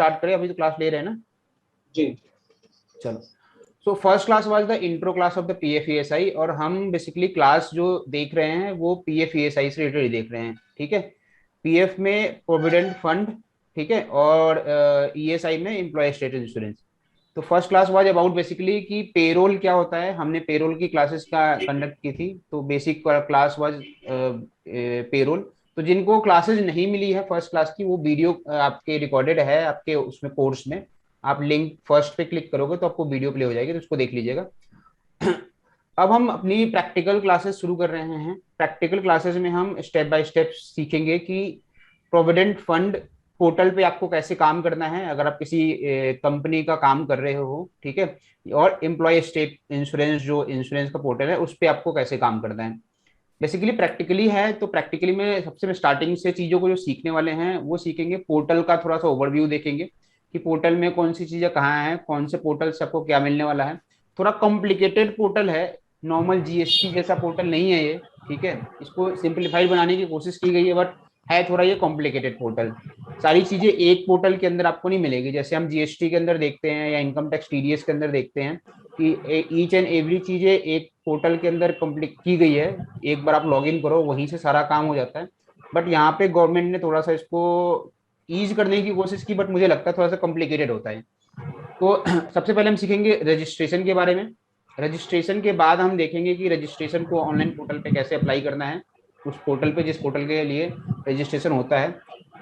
Start करें, अभी तो क्लास ले रहे हैं ना जी। चलो। So first class was the intro class of the PFESI, और हम बेसिकली क्लास जो देख रहे हैं वो पीएफईएसआई से रिलेटेड देख रहे हैं, ठीक है। पीएफ में प्रोविडेंट फंड, ठीक है, और ईएसआई में एम्प्लॉय स्टेट इंश्योरेंस। तो first class was about basically कि पेरोल क्या होता है, हमने पेरोल की क्लासेस का कंडक्ट की थी, तो बेसिक क्लास वाज पेरोल। तो जिनको क्लासेस नहीं मिली है फर्स्ट क्लास की, वो वीडियो आपके रिकॉर्डेड है आपके उसमें कोर्स में, आप लिंक फर्स्ट पे क्लिक करोगे तो आपको वीडियो प्ले हो जाएगी, तो उसको देख लीजिएगा। अब हम अपनी प्रैक्टिकल क्लासेस शुरू कर रहे हैं। प्रैक्टिकल क्लासेस में हम स्टेप बाय स्टेप सीखेंगे कि प्रोविडेंट फंड पोर्टल पे आपको कैसे काम करना है अगर आप किसी कंपनी का काम कर रहे हो, ठीक है, और एम्प्लॉय स्टेट इंश्योरेंस जो इंश्योरेंस का पोर्टल है उस पर आपको कैसे काम करना है। बेसिकली प्रैक्टिकली है, तो प्रैक्टिकली में सबसे स्टार्टिंग से चीजों को जो सीखने वाले हैं वो सीखेंगे, पोर्टल का थोड़ा सा ओवरव्यू देखेंगे कि पोर्टल में कौन सी चीजें कहाँ हैं, कौन से पोर्टल से आपको क्या मिलने वाला है। थोड़ा कॉम्प्लिकेटेड पोर्टल है, नॉर्मल जीएसटी जैसा पोर्टल नहीं है ये, ठीक है। इसको सिंप्लीफाइड बनाने की कोशिश की गई है, बट है थोड़ा ये कॉम्प्लिकेटेड पोर्टल। सारी चीजें एक पोर्टल के अंदर आपको नहीं मिलेगी, जैसे हम जीएसटी के अंदर देखते हैं या इनकम टैक्स टीडीएस के अंदर देखते हैं कि ईच एंड एवरी चीजें एक पोर्टल के अंदर कंप्लीट की गई है, एक बार आप लॉग इन करो वहीं से सारा काम हो जाता है। बट यहाँ पे गवर्नमेंट ने थोड़ा सा इसको ईज करने की कोशिश की, बट मुझे लगता है थोड़ा सा कॉम्प्लिकेटेड होता है। तो सबसे पहले हम सीखेंगे रजिस्ट्रेशन के बारे में। रजिस्ट्रेशन के बाद हम देखेंगे कि रजिस्ट्रेशन को ऑनलाइन पोर्टल पे कैसे अप्लाई करना है, उस पोर्टल पे जिस पोर्टल के लिए रजिस्ट्रेशन होता है,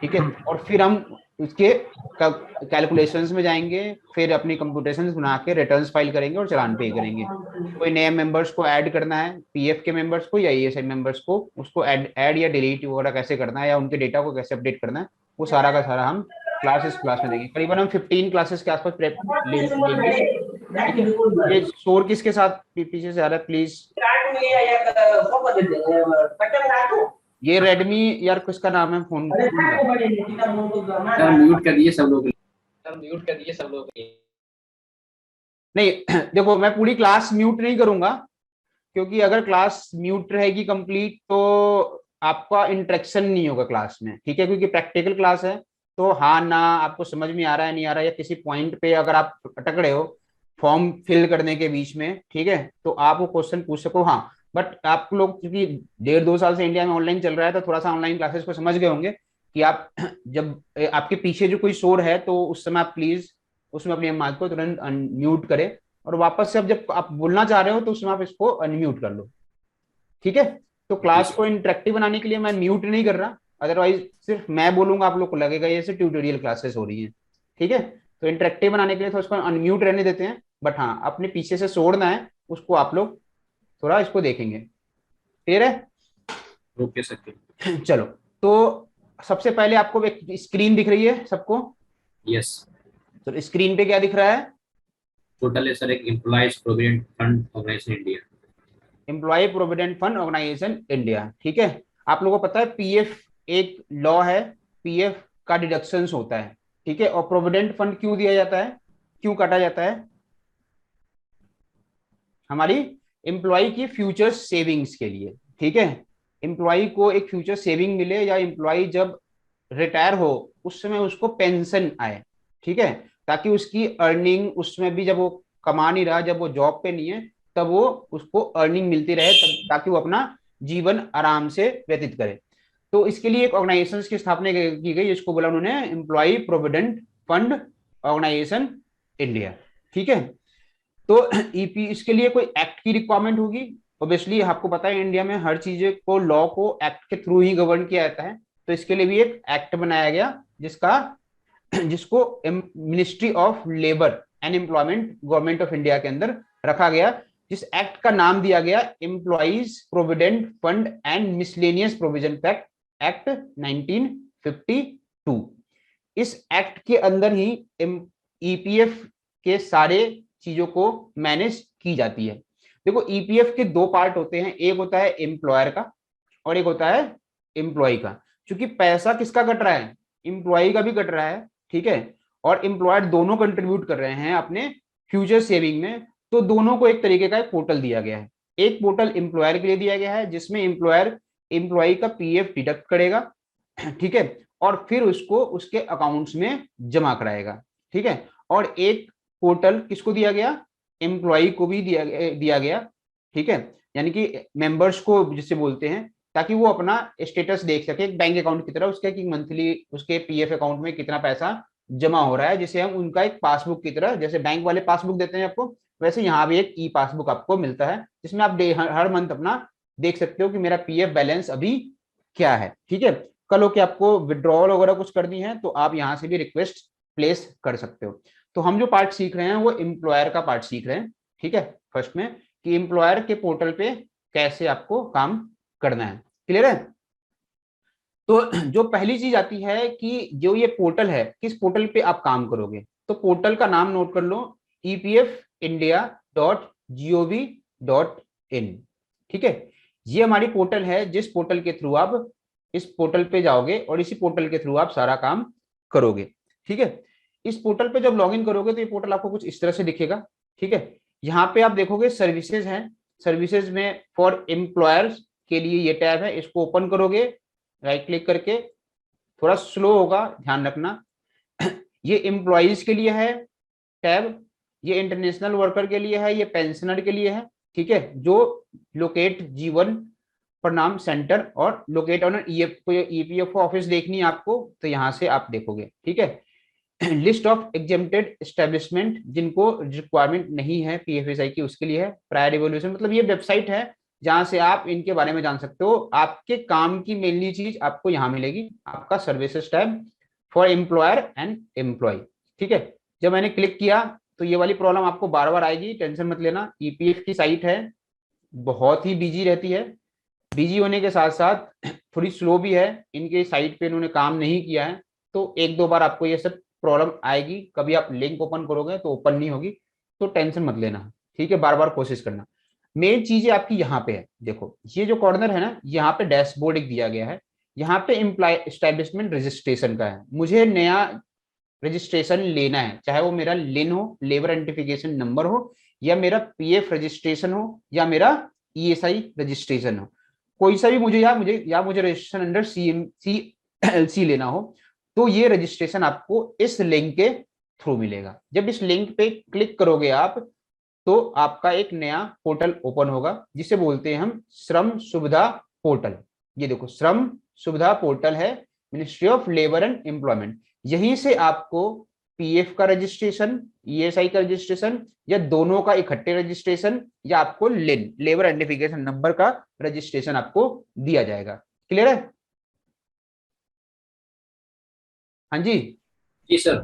ठीक है। और फिर हम उसके कैलकुलेशंस में जाएंगे, फिर अपनी कंप्यूटेशंस बना के रिटर्न्स फाइल करेंगे और चालान पे करेंगे। कोई नए मेंबर्स को ऐड करना है, पीएफ के मेंबर्स को या ईएसआई मेंबर्स को, उसको ऐड या डिलीट वगैरह कैसे करना है, या उनके डेटा को कैसे अपडेट करना है, वो सारा का सारा हम क्लास में देंगे। करीबन हम 15 क्लासेस के आसपास लेंगे, ठीक है। ये शोर किसके साथ पीछे से आ रहा है प्लीज? ये रेडमी यार किसका नाम है फोन? म्यूट कर दिए सब लोग, म्यूट कर दिए सब लोग। नहीं देखो, मैं पूरी क्लास म्यूट नहीं करूंगा, क्योंकि अगर क्लास म्यूट रहेगी कंप्लीट तो आपका इंटरेक्शन नहीं होगा क्लास में, ठीक है, क्योंकि प्रैक्टिकल क्लास है। तो हाँ ना आपको समझ में आ रहा है नहीं आ रहा है, या किसी पॉइंट पे अगर आप अटक रहे हो फॉर्म फिल करने के बीच में, ठीक है, तो आप वो क्वेश्चन पूछ सको, हाँ। बट आप लोग क्योंकि 1.5-2 साल से इंडिया में ऑनलाइन चल रहा है, तो थोड़ा सा ऑनलाइन क्लासेस को समझ गए होंगे कि आप जब आपके पीछे जो कोई शोर है तो उस समय आप प्लीज उसमें अपनी माइक को तुरंत अनम्यूट करें, और वापस से अब जब आप बोलना चाह रहे हो तो उसमें आप इसको अनम्यूट कर लो, ठीक है। तो क्लास को इंटरेक्टिव बनाने के लिए मैं म्यूट नहीं कर रहा, अदरवाइज सिर्फ मैं बोलूंगा आप लोग को लगेगा ये से ट्यूटोरियल क्लासेस हो रही हैं, ठीक है। तो इंटरेक्टिव बनाने के लिए तो उसको अनम्यूट रहने देते हैं, बट हाँ अपने पीछे से छोड़ना है उसको आप लोग थोड़ा इसको देखेंगे, क्लियर है? Okay sir. चलो, तो सबसे पहले आपको एक स्क्रीन दिख रही है सबको? यस। तो स्क्रीन पे क्या दिख रहा है? टोटल है सर एक employees provident fund organisation India. Employee provident fund organisation India, ठीक है। आप लोगों को पता है पीएफ एक लॉ है, पीएफ का डिडक्शंस होता है, ठीक है। और प्रोविडेंट फंड क्यों दिया जाता है, क्यों काटा जाता है? हमारी एम्प्लॉय की फ्यूचर सेविंग्स के लिए, ठीक है। एम्प्लॉय को एक फ्यूचर सेविंग मिले, या एम्प्लॉय जब रिटायर हो उस समय उसको पेंशन आए, ठीक है, ताकि उसकी अर्निंग उसमें भी, जब वो कमा नहीं रहा, जब वो जॉब पे नहीं है, तब वो उसको अर्निंग मिलती रहे, ताकि वो अपना जीवन आराम से व्यतीत करे। तो इसके लिए एक ऑर्गेनाइजेशन की स्थापना की गई, जिसको बोला उन्होंने employee provident fund organisation India, ठीक है। तो ईपी इसके लिए कोई एक्ट की रिक्वायरमेंट होगी, ऑब्वियसली आपको पता है इंडिया में हर चीज को लॉ को एक्ट के थ्रू ही गवर्न किया जाता है। तो इसके लिए भी एक एक्ट बनाया गया जिसका जिसको ministry of labour and employment government of India के अंदर रखा गया, जिस एक्ट का नाम दिया गया employees provident fund and miscellaneous provision act 1952। इस एक्ट के अंदर ही ईपीएफ के सारे चीजों को मैनेज की जाती है। देखो ईपीएफ के दो पार्ट होते हैं, एक होता है एम्प्लॉयर का और एक होता है एम्प्लॉय का। क्योंकि पैसा किसका कट रहा है, एम्प्लॉय का भी कट रहा है, ठीक है, और एम्प्लॉयर दोनों कंट्रीब्यूट कर रहे हैं अपने फ्यूचर सेविंग में। तो दोनों को एक तरीके का एक पोर्टल दिया गया है। एक पोर्टल एम्प्लॉयर के लिए दिया गया है जिसमें एम्प्लॉयर एम्प्लॉय का पीएफ डिडक्ट करेगा, ठीक है, और फिर उसको उसके अकाउंट्स में जमा कराएगा। ठीक है, और एक पोर्टल किसको दिया गया, एम्प्लॉय को भी दिया गया। ठीक है, यानी कि मेंबर्स को जिसे बोलते हैं, ताकि वो अपना स्टेटस देख सके एक बैंक अकाउंट की तरह उसके, कि मंथली उसके पीएफ अकाउंट में कितना पैसा जमा हो रहा है, जिसे हम उनका एक पासबुक की तरह, जैसे बैंक वाले पासबुक देते हैं आपको, वैसे यहाँ भी एक ई पासबुक आपको मिलता है, जिसमें आप हर मंथ अपना देख सकते हो कि मेरा पीएफ बैलेंस अभी क्या है। ठीक है, कल हो के आपको विड्रॉल वगैरह कुछ करनी है तो आप यहाँ से भी रिक्वेस्ट प्लेस कर सकते हो। तो हम जो पार्ट सीख रहे हैं वो एम्प्लॉयर का पार्ट सीख रहे हैं। ठीक है, फर्स्ट में कि एम्प्लॉयर के पोर्टल पे कैसे आपको काम करना है। क्लियर है? तो जो पहली चीज आती है कि जो ये पोर्टल है, किस पोर्टल पे आप काम करोगे, तो पोर्टल का नाम नोट कर लो, epfindia.gov.in। ठीक है, ये हमारी पोर्टल है, जिस पोर्टल के थ्रू आप इस पोर्टल पे जाओगे और इसी पोर्टल के थ्रू आप सारा काम करोगे। ठीक है, इस पोर्टल पे जब लॉगिन करोगे तो ये पोर्टल आपको कुछ इस तरह से दिखेगा। ठीक है, यहाँ पे आप देखोगे सर्विसेज हैं, सर्विसेज में फॉर एम्प्लॉयर्स के लिए ये टैब है, इसको ओपन करोगे राइट क्लिक करके, थोड़ा स्लो होगा ध्यान रखना। ये एम्प्लॉइज के लिए है टैब, ये इंटरनेशनल वर्कर के लिए है, ये पेंशनर के लिए है। ठीक है, जो लोकेट जीवन प्रणाम सेंटर और लोकेट ऑन ईपीएफओ ऑफिस देखनी है आपको, तो यहाँ से आप देखोगे। ठीक है, लिस्ट ऑफ एग्जेम्प्टेड एस्टेब्लिशमेंट जिनको रिक्वायरमेंट नहीं है पीएफएसआई की, उसके लिए है। प्रायर इवोल्यूशन मतलब ये वेबसाइट है जहां से आप इनके बारे में जान सकते हो। आपके काम की मेनली चीज आपको यहाँ मिलेगी, आपका services tab for employer and employee. ठीक है, जब मैंने क्लिक किया तो ये वाली प्रॉब्लम आपको बार बार आएगी, टेंशन मत लेना। ईपीएफ की साइट है, बहुत ही बिजी रहती है, बिजी होने के साथ साथ थोड़ी स्लो भी है, इनके साइट पे इन्होंने काम नहीं किया है, तो एक दो बार आपको ये सब प्रॉब्लम आएगी। कभी आप लिंक ओपन करोगे तो ओपन नहीं होगी, तो टेंशन मत लेना। ठीक है, बार बार कोशिश करना। मेन चीजें आपकी यहाँ पे है, देखो ये जो कॉर्नर है ना, यहाँ पे डैशबोर्ड एक दिया गया है, यहाँ पे एम्प्लॉय एस्टेब्लिशमेंट रजिस्ट्रेशन का है। मुझे नया रजिस्ट्रेशन लेना है, चाहे वो मेरा लिन हो, लेबर आइडेंटिफिकेशन नंबर हो, या मेरा पीएफ रजिस्ट्रेशन हो, या मेरा ईएसआई रजिस्ट्रेशन हो, कोई सा भी मुझे रजिस्ट्रेशन अंडर CMC लेना हो, तो ये रजिस्ट्रेशन आपको इस लिंक के थ्रू मिलेगा। जब इस लिंक पे क्लिक करोगे आप, तो आपका एक नया पोर्टल ओपन होगा, जिसे बोलते हैं हम श्रम सुविधा पोर्टल। ये देखो श्रम सुविधा पोर्टल है, ministry of labour and employment. यहीं से आपको पीएफ का रजिस्ट्रेशन, ईएसआई का रजिस्ट्रेशन, या दोनों का इकट्ठे रजिस्ट्रेशन, या आपको लिन लेबर आइडेंटिफिकेशन नंबर का रजिस्ट्रेशन आपको दिया जाएगा। क्लियर है? हाँ जी। जी सर।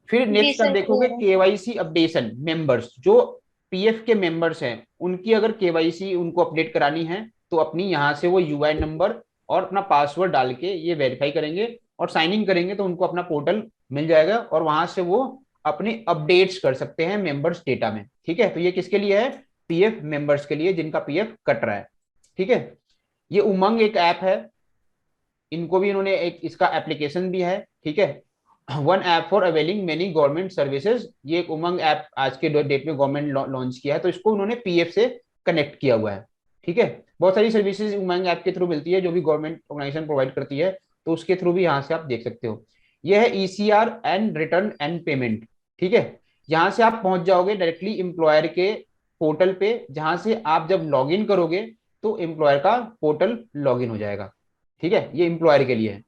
फिर जी नेक्स्ट आप सर देखोगे क्लियर है। केवाईसी अपडेशन, मेंबर्स जो पीएफ के मेंबर्स हैं उनकी अगर केवाईसी उनको अपडेट करानी है, तो अपनी यहाँ से वो यूआईएन नंबर और अपना पासवर्ड डाल के ये वेरीफाई करेंगे और साइन इन करेंगे, तो उनको अपना पोर्टल मिल जाएगा और वहां से वो अपने अपडेट्स कर सकते हैं मेंबर्स डेटा में। ठीक है, तो ये किसके लिए है, पीएफ मेंबर्स के लिए जिनका पीएफ कट रहा है। ठीक है, ये उमंग एक ऐप है, इनको भी इन्होंने एक इसका एप्लीकेशन भी है। ठीक है, one app for availing many government services, ये एक उमंग ऐप आज के डेट में गवर्नमेंट लॉन्च किया है, तो इसको उन्होंने पीएफ से कनेक्ट किया हुआ है। ठीक है, बहुत सारी सर्विसेज उमंग ऐप के थ्रू मिलती है जो भी गवर्नमेंट ऑर्गेनाइजेशन प्रोवाइड करती है, तो उसके थ्रू भी यहाँ से आप देख सकते हो। यह है ECR and return and payment. ठीक है, यहाँ से आप पहुंच जाओगे डायरेक्टली एम्प्लॉयर के पोर्टल पे, जहां से आप जब लॉग इन करोगे तो एम्प्लॉयर का पोर्टल लॉग इन हो जाएगा। ठीक है, ये एम्प्लॉयर के लिए है।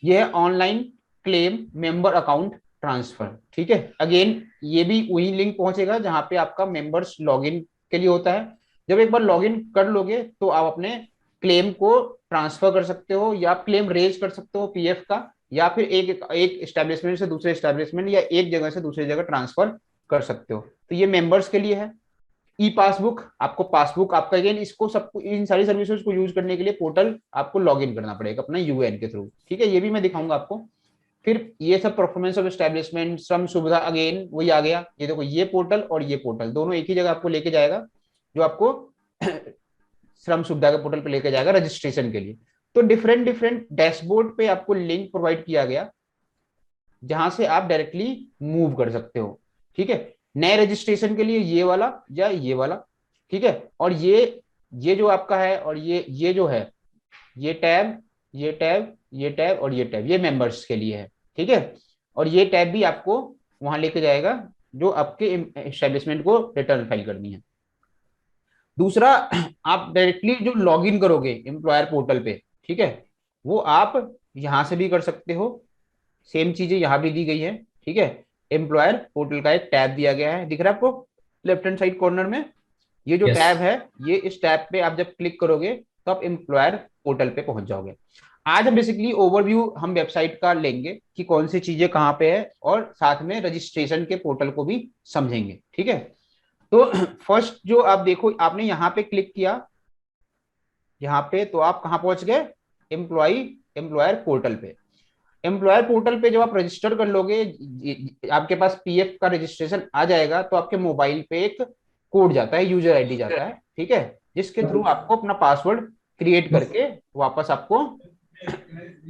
ये है online claim member account transfer. ठीक है, अगेन ये भी वही लिंक पहुंचेगा जहां पे आपका मेंबर्स लॉगिन के लिए होता है। जब एक बार लॉगिन कर लोगे तो आप अपने क्लेम को ट्रांसफर कर सकते हो, या आप क्लेम रेज कर सकते हो पीएफ का, या फिर एक एस्टेब्लिशमेंट से दूसरे एस्टेब्लिशमेंट, या एक जगह से दूसरी जगह ट्रांसफर कर सकते हो। तो ये मेंबर्स के लिए है। ई पासबुक, आपको पासबुक आपका, अगेन इसको सब इन सारी सर्विसेज को यूज करने के लिए पोर्टल आपको लॉग इन करना पड़ेगा अपना यूएन के थ्रू। ठीक है, ये भी मैं दिखाऊंगा आपको। फिर ये सब परफॉर्मेंस ऑफ एस्टेब्लिशमेंट, श्रम सुविधा, अगेन वही आ गया। ये देखो ये पोर्टल और ये पोर्टल दोनों एक ही जगह आपको लेके जाएगा, जो आपको श्रम सुविधा के पोर्टल पे लेके जाएगा रजिस्ट्रेशन के लिए। तो डिफरेंट डिफरेंट डैशबोर्ड पे आपको लिंक प्रोवाइड किया गया, जहां से आप डायरेक्टली मूव कर सकते हो। ठीक है, नए रजिस्ट्रेशन के लिए ये वाला या ये वाला। ठीक है, और ये जो आपका है, और ये जो है, ये टैब, ये टैब, ये टैब और ये टैब, ये मेंबर्स के लिए है, ठीक है। और ये टैब भी आपको वहां लेके जाएगा जो आपके एस्टेब्लिशमेंट को रिटर्न फाइल करनी है। दूसरा, आप डायरेक्टली जो लॉग इन करोगे एम्प्लॉयर पोर्टल पे, ठीक है, वो आप यहां से भी कर सकते हो। सेम चीजें यहां भी दी गई है, ठीक है। एम्प्लॉयर पोर्टल का एक टैब दिया गया है, दिख रहा है आपको लेफ्ट हैंड साइड कॉर्नर में। ये जो टैब Yes. है, ये इस टैब पे आप जब क्लिक करोगे तो आप एम्प्लॉयर पोर्टल पे पहुंच जाओगे। आज हम बेसिकली ओवरव्यू हम वेबसाइट का लेंगे कि कौन सी चीजें कहाँ पे है, और साथ में रजिस्ट्रेशन के पोर्टल को भी समझेंगे, ठीक है। तो फर्स्ट जो आप देखो, आपने यहाँ पे क्लिक किया, यहाँ पे तो आप कहाँ पहुंच गए, एम्प्लॉय एम्प्लॉयर पोर्टल पे। एम्प्लॉयर पोर्टल पे जब आप रजिस्टर कर लोगे, आपके पास पीएफ का रजिस्ट्रेशन आ जाएगा, तो आपके मोबाइल पे एक कोड जाता है, यूजर आईडी जाता है, ठीक है, जिसके थ्रू आपको अपना पासवर्ड क्रिएट करके वापस आपको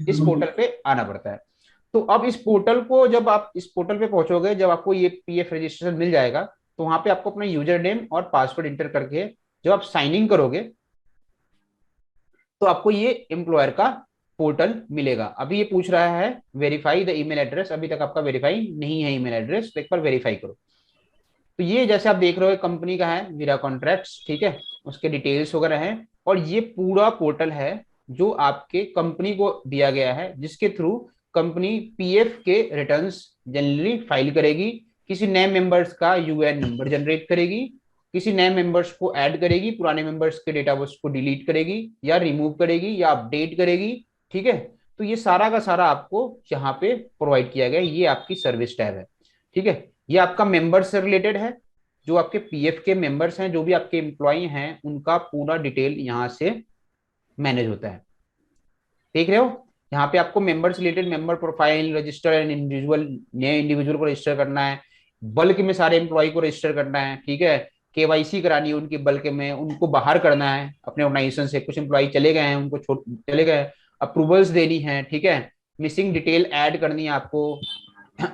इस पोर्टल पे आना पड़ता है। तो अब इस पोर्टल को, जब आप इस पोर्टल पे पहुंचोगे, जब आपको ये पीएफ रजिस्ट्रेशन मिल जाएगा, तो वहां पे आपको अपना यूजर नेम और पासवर्ड इंटर करके जब आप साइन इन करोगे, तो आपको ये एम्प्लॉयर का पोर्टल मिलेगा। अभी ये पूछ रहा है वेरीफाई द ईमेल एड्रेस, अभी तक आपका वेरीफाई नहीं है ईमेल एड्रेस, तो एक बार वेरीफाई करो। तो ये जैसे आप देख रहे हो कंपनी का है वीरा कॉन्ट्रैक्ट्स, ठीक है, उसके डिटेल्स वगैरह हैं, और ये पूरा पोर्टल है जो आपके कंपनी को दिया गया है, जिसके थ्रू कंपनी पीएफ के रिटर्न्स जनरली फाइल करेगी, किसी नए मेंबर्स का यूएएन नंबर जनरेट करेगी, किसी नए मेंबर्स को ऐड करेगी, पुराने मेंबर्स के डेटाबेस को डिलीट करेगी या रिमूव करेगी या अपडेट करेगी, ठीक है। तो ये सारा का सारा आपको यहाँ पे प्रोवाइड किया गया है, ये आपकी सर्विस टैब है, ठीक है। ये आपका मेंबर्स से रिलेटेड है, जो आपके पीएफ के मेंबर्स हैं, जो भी आपके एम्प्लॉय हैं, उनका पूरा डिटेल यहाँ से मैनेज होता है, देख रहे हो। यहाँ पे आपको members related member profile, register and individual, नए इंडिविजुअल को रजिस्टर करना है, बल्क में सारे एम्प्लॉय को रजिस्टर करना है, ठीक है, केवाईसी करानी है उनकी बल्क में, उनको बाहर करना है अपने ऑर्गेनाइजेशन से, कुछ एम्प्लॉय चले गए हैं उनको छोड़ चले गए, अप्रूवल्स देनी है, ठीक है, मिसिंग डिटेल ऐड करनी है आपको,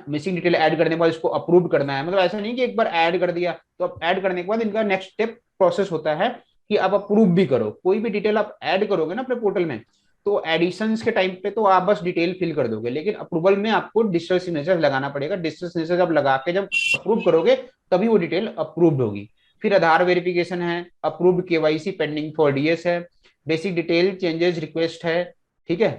मिसिंग डिटेल ऐड करने के बाद इसको अप्रूव करना है। मतलब ऐसा नहीं कि एक बार ऐड कर दिया तो अब ऐड करने के बाद इनका नेक्स्ट स्टेप प्रोसेस होता है कि आप अप्रूव भी करो। कोई भी डिटेल आप ऐड करोगे ना अपने पोर्टल में, तो एडिशंस के टाइम पे तो आप बस डिटेल फिल कर दोगे, लेकिन अप्रूवल में आपको डिजिटल सिग्नेचर लगाना पड़ेगा। डिजिटल सिग्नेचर जब लगा के जब अप्रूव करोगे, तभी वो डिटेल अप्रूव्ड होगी। फिर आधार वेरिफिकेशन है, approved KYC pending for DS है, बेसिक डिटेल चेंजेस रिक्वेस्ट है, ठीक है,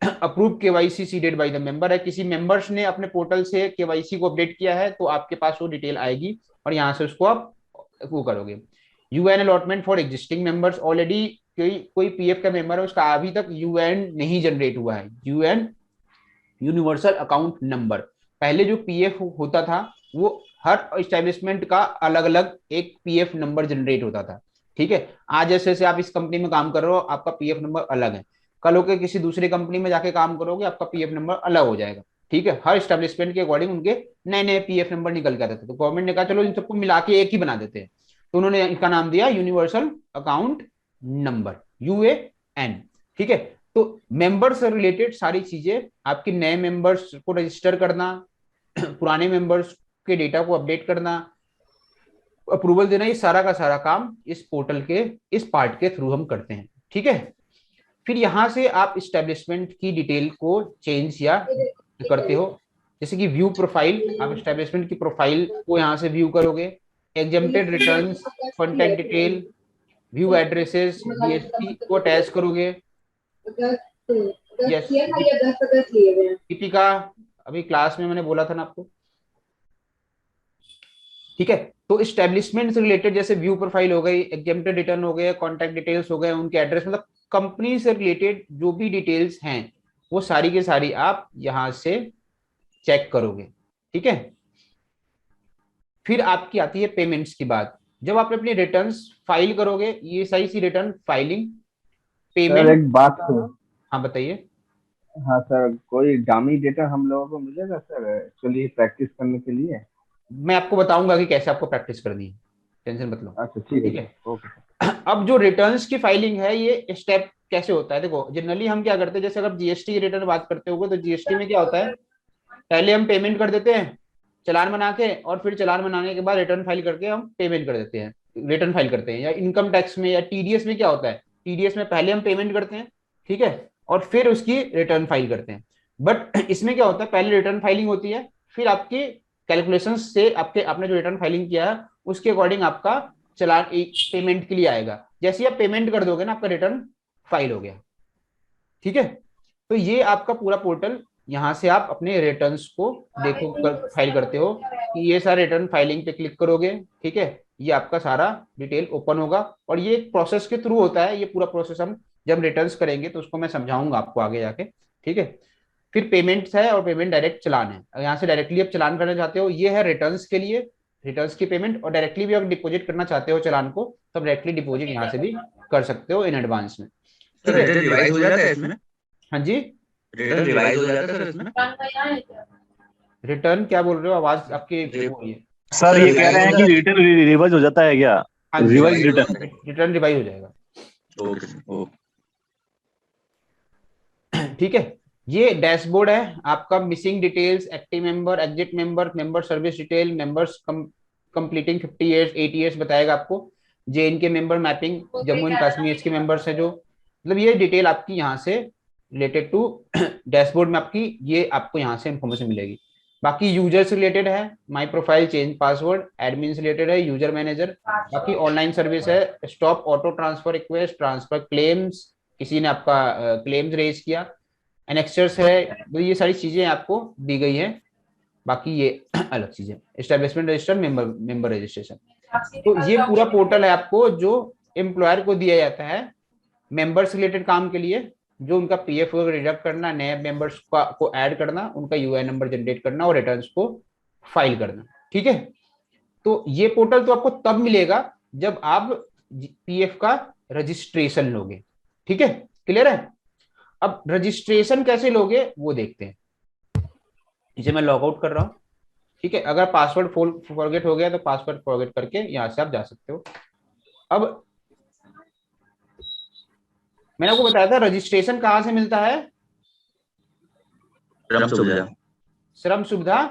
approve KYC seeded by the member है, किसी मेंबर्स ने अपने पोर्टल से केवाईसी को अपडेट किया है तो आपके पास वो डिटेल आएगी और यहाँ से उसको आप वो करोगे। UN allotment for existing members, already कोई कोई पीएफ का मेंबर है, उसका अभी तक यूएन नहीं जनरेट हुआ है, यूएन यूनिवर्सल अकाउंट नंबर। पहले जो पीएफ होता था वो हर एस्टेब्लिशमेंट का अलग अलग एक पीएफ नंबर जनरेट होता था, ठीक है। आज जैसे जैसे आप इस कंपनी में काम कर रहे हो, आपका पीएफ नंबर अलग है, कल होकर किसी दूसरी कंपनी में जाके काम करोगे, आपका पीएफ नंबर अलग हो जाएगा, ठीक है। हर एस्टेब्लिशमेंट के अकॉर्डिंग उनके नए नए पीएफ नंबर निकल के आते थे, तो गवर्नमेंट ने कहा चलो इन सबको मिला के एक ही बना देते हैं, तो उन्होंने इनका नाम दिया यूनिवर्सल अकाउंट नंबर, यूएएन, ठीक है। तो मेंबर से रिलेटेड सारी चीजें, आपके नए मेंबर्स को रजिस्टर करना, पुराने मेंबर्स के डेटा को अपडेट करना, अप्रूवल देना, ये सारा का सारा काम इस पोर्टल के इस पार्ट के थ्रू हम करते हैं, ठीक है। फिर यहां से आप इस्टेब्लिशमेंट की डिटेल को चेंज या करते हो, जैसे कि व्यू प्रोफाइल, आप इस्टेब्लिशमेंट की प्रोफाइल को यहां से व्यू करोगे, exempted returns, contact detail, view addresses, DSP को अटैच करोगे। यस, दीपिका, अभी क्लास में मैंने बोला था ना आपको, ठीक है। तो इस्टेब्लिशमेंट से रिलेटेड जैसे व्यू प्रोफाइल हो गई, एग्जेम्प्टेड रिटर्न हो गए, कॉन्टैक्ट डिटेल्स हो गए, उनके एड्रेस, मतलब कंपनी से रिलेटेड जो भी डिटेल्स हैं वो सारी की सारी आप यहां से चेक करोगे, ठीक है। फिर आपकी आती है पेमेंट्स की बात। जब आप अपनी रिटर्न्स फाइल करोगे, ये सही सी रिटर्न फाइलिंग, सर पेमेंट, एक बात है। हाँ बताइए। हाँ सर, कोई डामी डेटा हम लोगों को मिलेगा सर एक्चुअली प्रैक्टिस करने के लिए? मैं आपको बताऊंगा कि कैसे आपको प्रैक्टिस करनी है, टेंशन मत लो, अच्छा ठीक है ठीक है। Sir, okay. अब जो रिटर्न्स की फाइलिंग है, ये स्टेप कैसे होता है, देखो जनरली हम क्या करते हैं, जैसे अगर जीएसटी की रिटर्न बात करते होगे, तो जीएसटी में क्या होता है, पहले हम पेमेंट कर देते हैं चालान बना के, और फिर चालान बनाने के बाद रिटर्न फाइल करके हम पेमेंट कर देते हैं, रिटर्न फाइल करते हैं। या इनकम टैक्स में या टीडीएस में क्या होता है, टीडीएस में पहले हम पेमेंट करते हैं, ठीक है, और फिर उसकी रिटर्न फाइल करते हैं। बट इसमें क्या होता है, पहले रिटर्न फाइलिंग होती है, फिर आपकी कैलकुलेशन से आपके आपने जो रिटर्न फाइलिंग किया है उसके अकॉर्डिंग आपका चलान पेमेंट के लिए आएगा। जैसे ही आप पेमेंट कर दोगे ना, आपका रिटर्न फाइल हो गया। ठीक है, तो ये आपका पूरा पोर्टल, यहाँ से आप अपने रिटर्न्स को देखो फाइल करते हो कि ये सारे रिटर्न फाइलिंग पे क्लिक करोगे। ठीक है, ये आपका सारा डिटेल ओपन होगा और ये एक प्रोसेस के थ्रू होता है। ये पूरा प्रोसेस हम जब रिटर्न्स करेंगे तो उसको मैं समझाऊंगा आपको आगे जाके। ठीक है, फिर पेमेंट्स है और पेमेंट डायरेक्ट चलान है। यहाँ से डायरेक्टली आप चलान करना चाहते हो, ये है रिटर्न्स के लिए, रिटर्न्स की पेमेंट। और डायरेक्टली भी अगर डिपॉजिट करना चाहते हो चलान को, तो डायरेक्टली डिपॉजिट यहाँ से भी कर सकते हो इन एडवांस में। ठीक सर है, रिटर्न रिवाइज हो जाता है इसमें? हाँ जी। रिटर्न रिवाइज हो जाता है सर इसमें? रिटर्न क्या बोल रहे हो, आवाज आपकी वो है। सर ये कह रहे हैं कि रिटर्न रिवाइज हो जाता है क्या? हाँ जी, रिवाइज रिटर्न। रिटर्न रिवाइज हो जाएगा। Okay okay. ठीक है, ये डैशबोर्ड है आपका। Missing details, active member, exit member, member service detail, members completing 50 years 80 years बताएगा आपको। जेएन के member mapping, Jammu and Kashmir के मेंबर्स है जो, मतलब ये डिटेल आपकी यहाँ से रिलेटेड टू डैशबोर्ड में आपकी, ये आपको यहाँ से इंफॉर्मेशन मिलेगी। बाकी यूजर्स रिलेटेड है, my profile change password, admin related है, यूजर मैनेजर। बाकी ऑनलाइन सर्विस है, stop auto transfer request, transfer claims, किसी ने आपका क्लेम्स रेज किया, एनेक्सर्स है। तो ये सारी चीजें आपको दी गई है। बाकी ये अलग चीजें, एस्टेब्लिशमेंट रजिस्टर, मेंबर रजिस्ट्रेशन। तो ये पूरा पोर्टल है आपको जो एम्प्लॉयर को दिया जाता है मेंबर्स रिलेटेड काम के लिए, जो उनका पीएफ डिडक्ट करना, नए मेंबर्स को ऐड करना, उनका यूआईएन नंबर जनरेट करना और रिटर्न्स को फाइल करना। ठीक है, तो ये पोर्टल तो आपको तब मिलेगा जब आप पीएफ का रजिस्ट्रेशन लोगे। ठीक है, क्लियर है। अब रजिस्ट्रेशन कैसे लोगे वो देखते हैं। इसे मैं लॉग आउट कर रहा हूं। ठीक है, अगर पासवर्ड फॉरगेट हो गया तो पासवर्ड फॉरगेट करके यहां से आप जा सकते हो। अब मैंने आपको बताया था रजिस्ट्रेशन कहां से मिलता है, श्रम सुविधा। श्रम सुविधा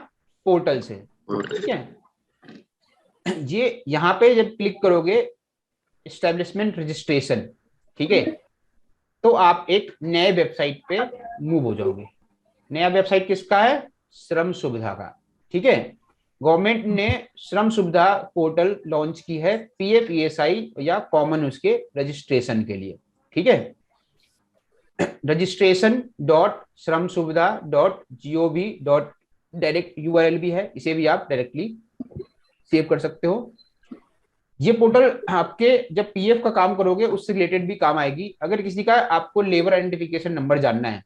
पोर्टल से। ठीक है, ये यहां पे जब क्लिक करोगे एस्टेब्लिशमेंट रजिस्ट्रेशन, ठीक है, तो आप एक नए वेबसाइट पे मूव हो जाओगे। नया वेबसाइट किसका है, श्रम सुविधा का। ठीक है, गवर्नमेंट ने श्रम सुविधा पोर्टल लॉन्च की है पीएफ ईएसआई या कॉमन उसके रजिस्ट्रेशन के लिए। ठीक है, registration dot Shram Suvidha dot GOV dot direct URL भी है, इसे भी आप डायरेक्टली सेव कर सकते हो। ये पोर्टल आपके जब पीएफ का काम करोगे उससे रिलेटेड भी काम आएगी। अगर किसी का आपको लेबर आइडेंटिफिकेशन नंबर जानना है,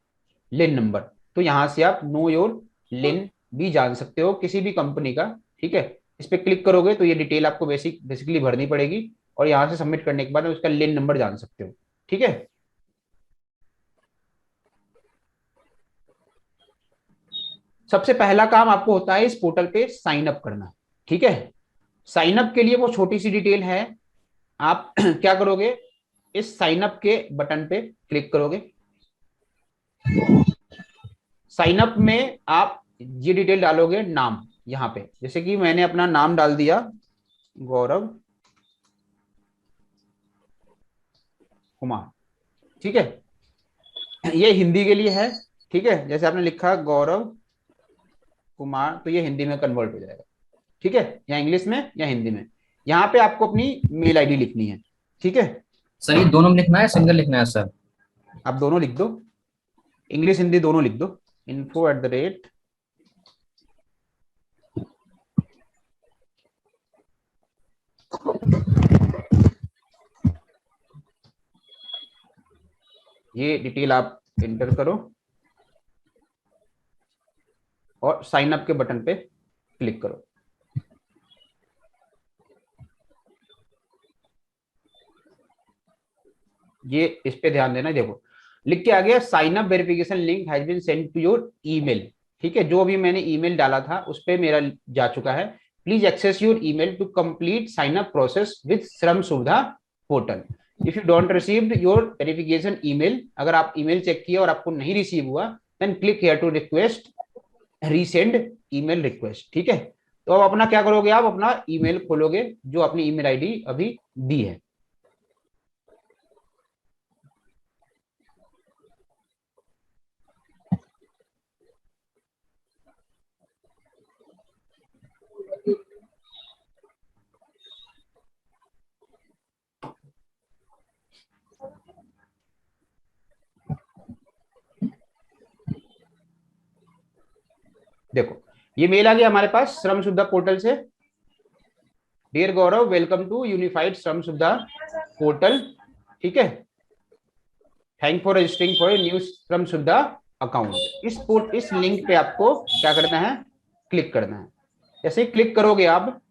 लिन नंबर, तो यहां से आप नो योर लिन भी जान सकते हो किसी भी कंपनी का। ठीक है, इस पे क्लिक करोगे तो ये डिटेल आपको बेसिकली भरनी पड़ेगी और यहां से सबमिट करने के बाद उसका लिन नंबर जान सकते हो। ठीक है, सबसे पहला काम आपको होता है इस पोर्टल पे साइन अप करना। ठीक है, साइन अप के लिए वो छोटी सी डिटेल है। आप क्या करोगे, इस साइन अप के बटन पे क्लिक करोगे। साइन अप में आप ये डिटेल डालोगे, नाम, यहां पे जैसे कि मैंने अपना नाम डाल दिया गौरव कुमार। ठीक है, ये हिंदी के लिए है। ठीक है, जैसे आपने लिखा गौरव कुमार तो ये हिंदी में कन्वर्ट हो जाएगा। ठीक है, या इंग्लिश में या हिंदी में। यहाँ पे आपको अपनी मेल आईडी लिखनी है। ठीक है, सर ये दोनों में लिखना है, सिंगल लिखना है सर? आप दोनों लिख दो, इंग्लिश हिंदी दोनों लिख दो। info@, ये डिटेल आप एंटर करो और साइन अप के बटन पे क्लिक करो। ये इस पे ध्यान देना, देखो लिख के आ गया sign up verification link has been send to your email. ठीक है, जो अभी मैंने ईमेल डाला था उस पे मेरा जा चुका है। Please access your email to complete sign up process with Shram Suvidha portal. If you don't received your verification email, अगर आप ईमेल चेक किया और आपको नहीं रिसीव हुआ, then click here to request resend email request. ठीक है, तो अब अपना क्या करोगे, आप अपना ईमेल खोलोगे जो अपनी ईमेल आईडी अभी दी है। देखो ये मेल आ गया हमारे पास श्रम सुविधा पोर्टल से। Dear Gaurav, welcome to unified Shram Suvidha portal. ठीक है, thank for registering for new Shram Suvidha account. इस लिंक पे आपको क्या करना है, क्लिक करना है। जैसे ही क्लिक करोगे आप,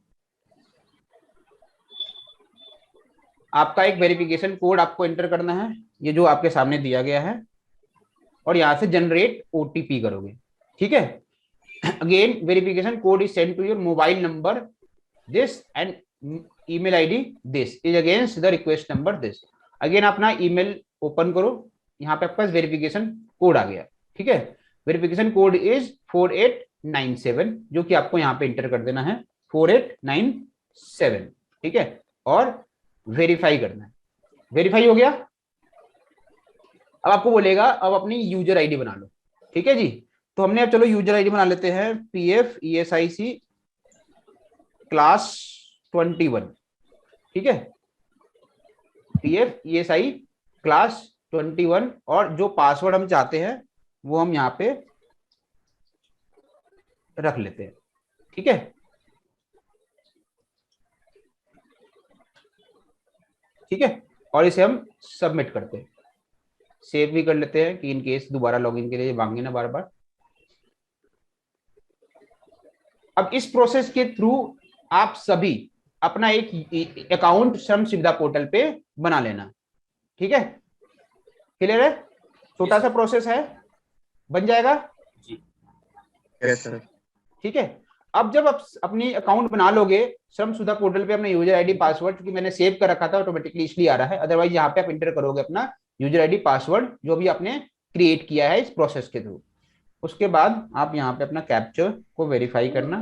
आपका एक वेरिफिकेशन कोड आपको एंटर करना है, ये जो आपके सामने दिया गया है, और यहां से जनरेट ओटीपी करोगे। ठीक है, again verification code is send to your mobile number this and email ID this is against the request number this. Again अपना ईमेल ओपन करो, यहाँ पे आपके पास वेरिफिकेशन कोड आ गया। ठीक है, वेरिफिकेशन कोड इज 4897, जो कि आपको यहाँ पे इंटर कर देना है 4897। ठीक है, और वेरीफाई करना है। वेरीफाई हो गया। अब आपको बोलेगा अब अपनी यूजर आईडी बना लो। ठीक है जी, तो हमने अब चलो यूजर आईडी बना लेते हैं, पीएफ ईएसआईसी क्लास 21। ठीक है, पीएफ ईएसआई क्लास 21, और जो पासवर्ड हम चाहते हैं वो हम यहाँ पे रख लेते हैं। ठीक है, ठीक है, और इसे हम सबमिट करते हैं, सेव भी कर लेते हैं कि इन केस दोबारा लॉगिन के लिए मांगे ना बार बार। अब इस प्रोसेस के थ्रू आप सभी अपना एक अकाउंट श्रम सुविधा पोर्टल पे बना लेना। ठीक है, क्लियर है? छोटा सा प्रोसेस है, बन जाएगा। Yes sir. ठीक है, अब जब आप अपनी अकाउंट बना लोगे श्रम सुविधा पोर्टल पे, अपना यूजर आईडी पासवर्ड, क्योंकि मैंने सेव कर रखा था ऑटोमेटिकली इसलिए आ रहा है, अदरवाइज यहाँ पे आप इंटर करोगे अपना यूजर आईडी पासवर्ड जो भी आपने क्रिएट किया है इस प्रोसेस के थ्रू। उसके बाद आप यहाँ पे अपना कैप्चर को वेरीफाई करना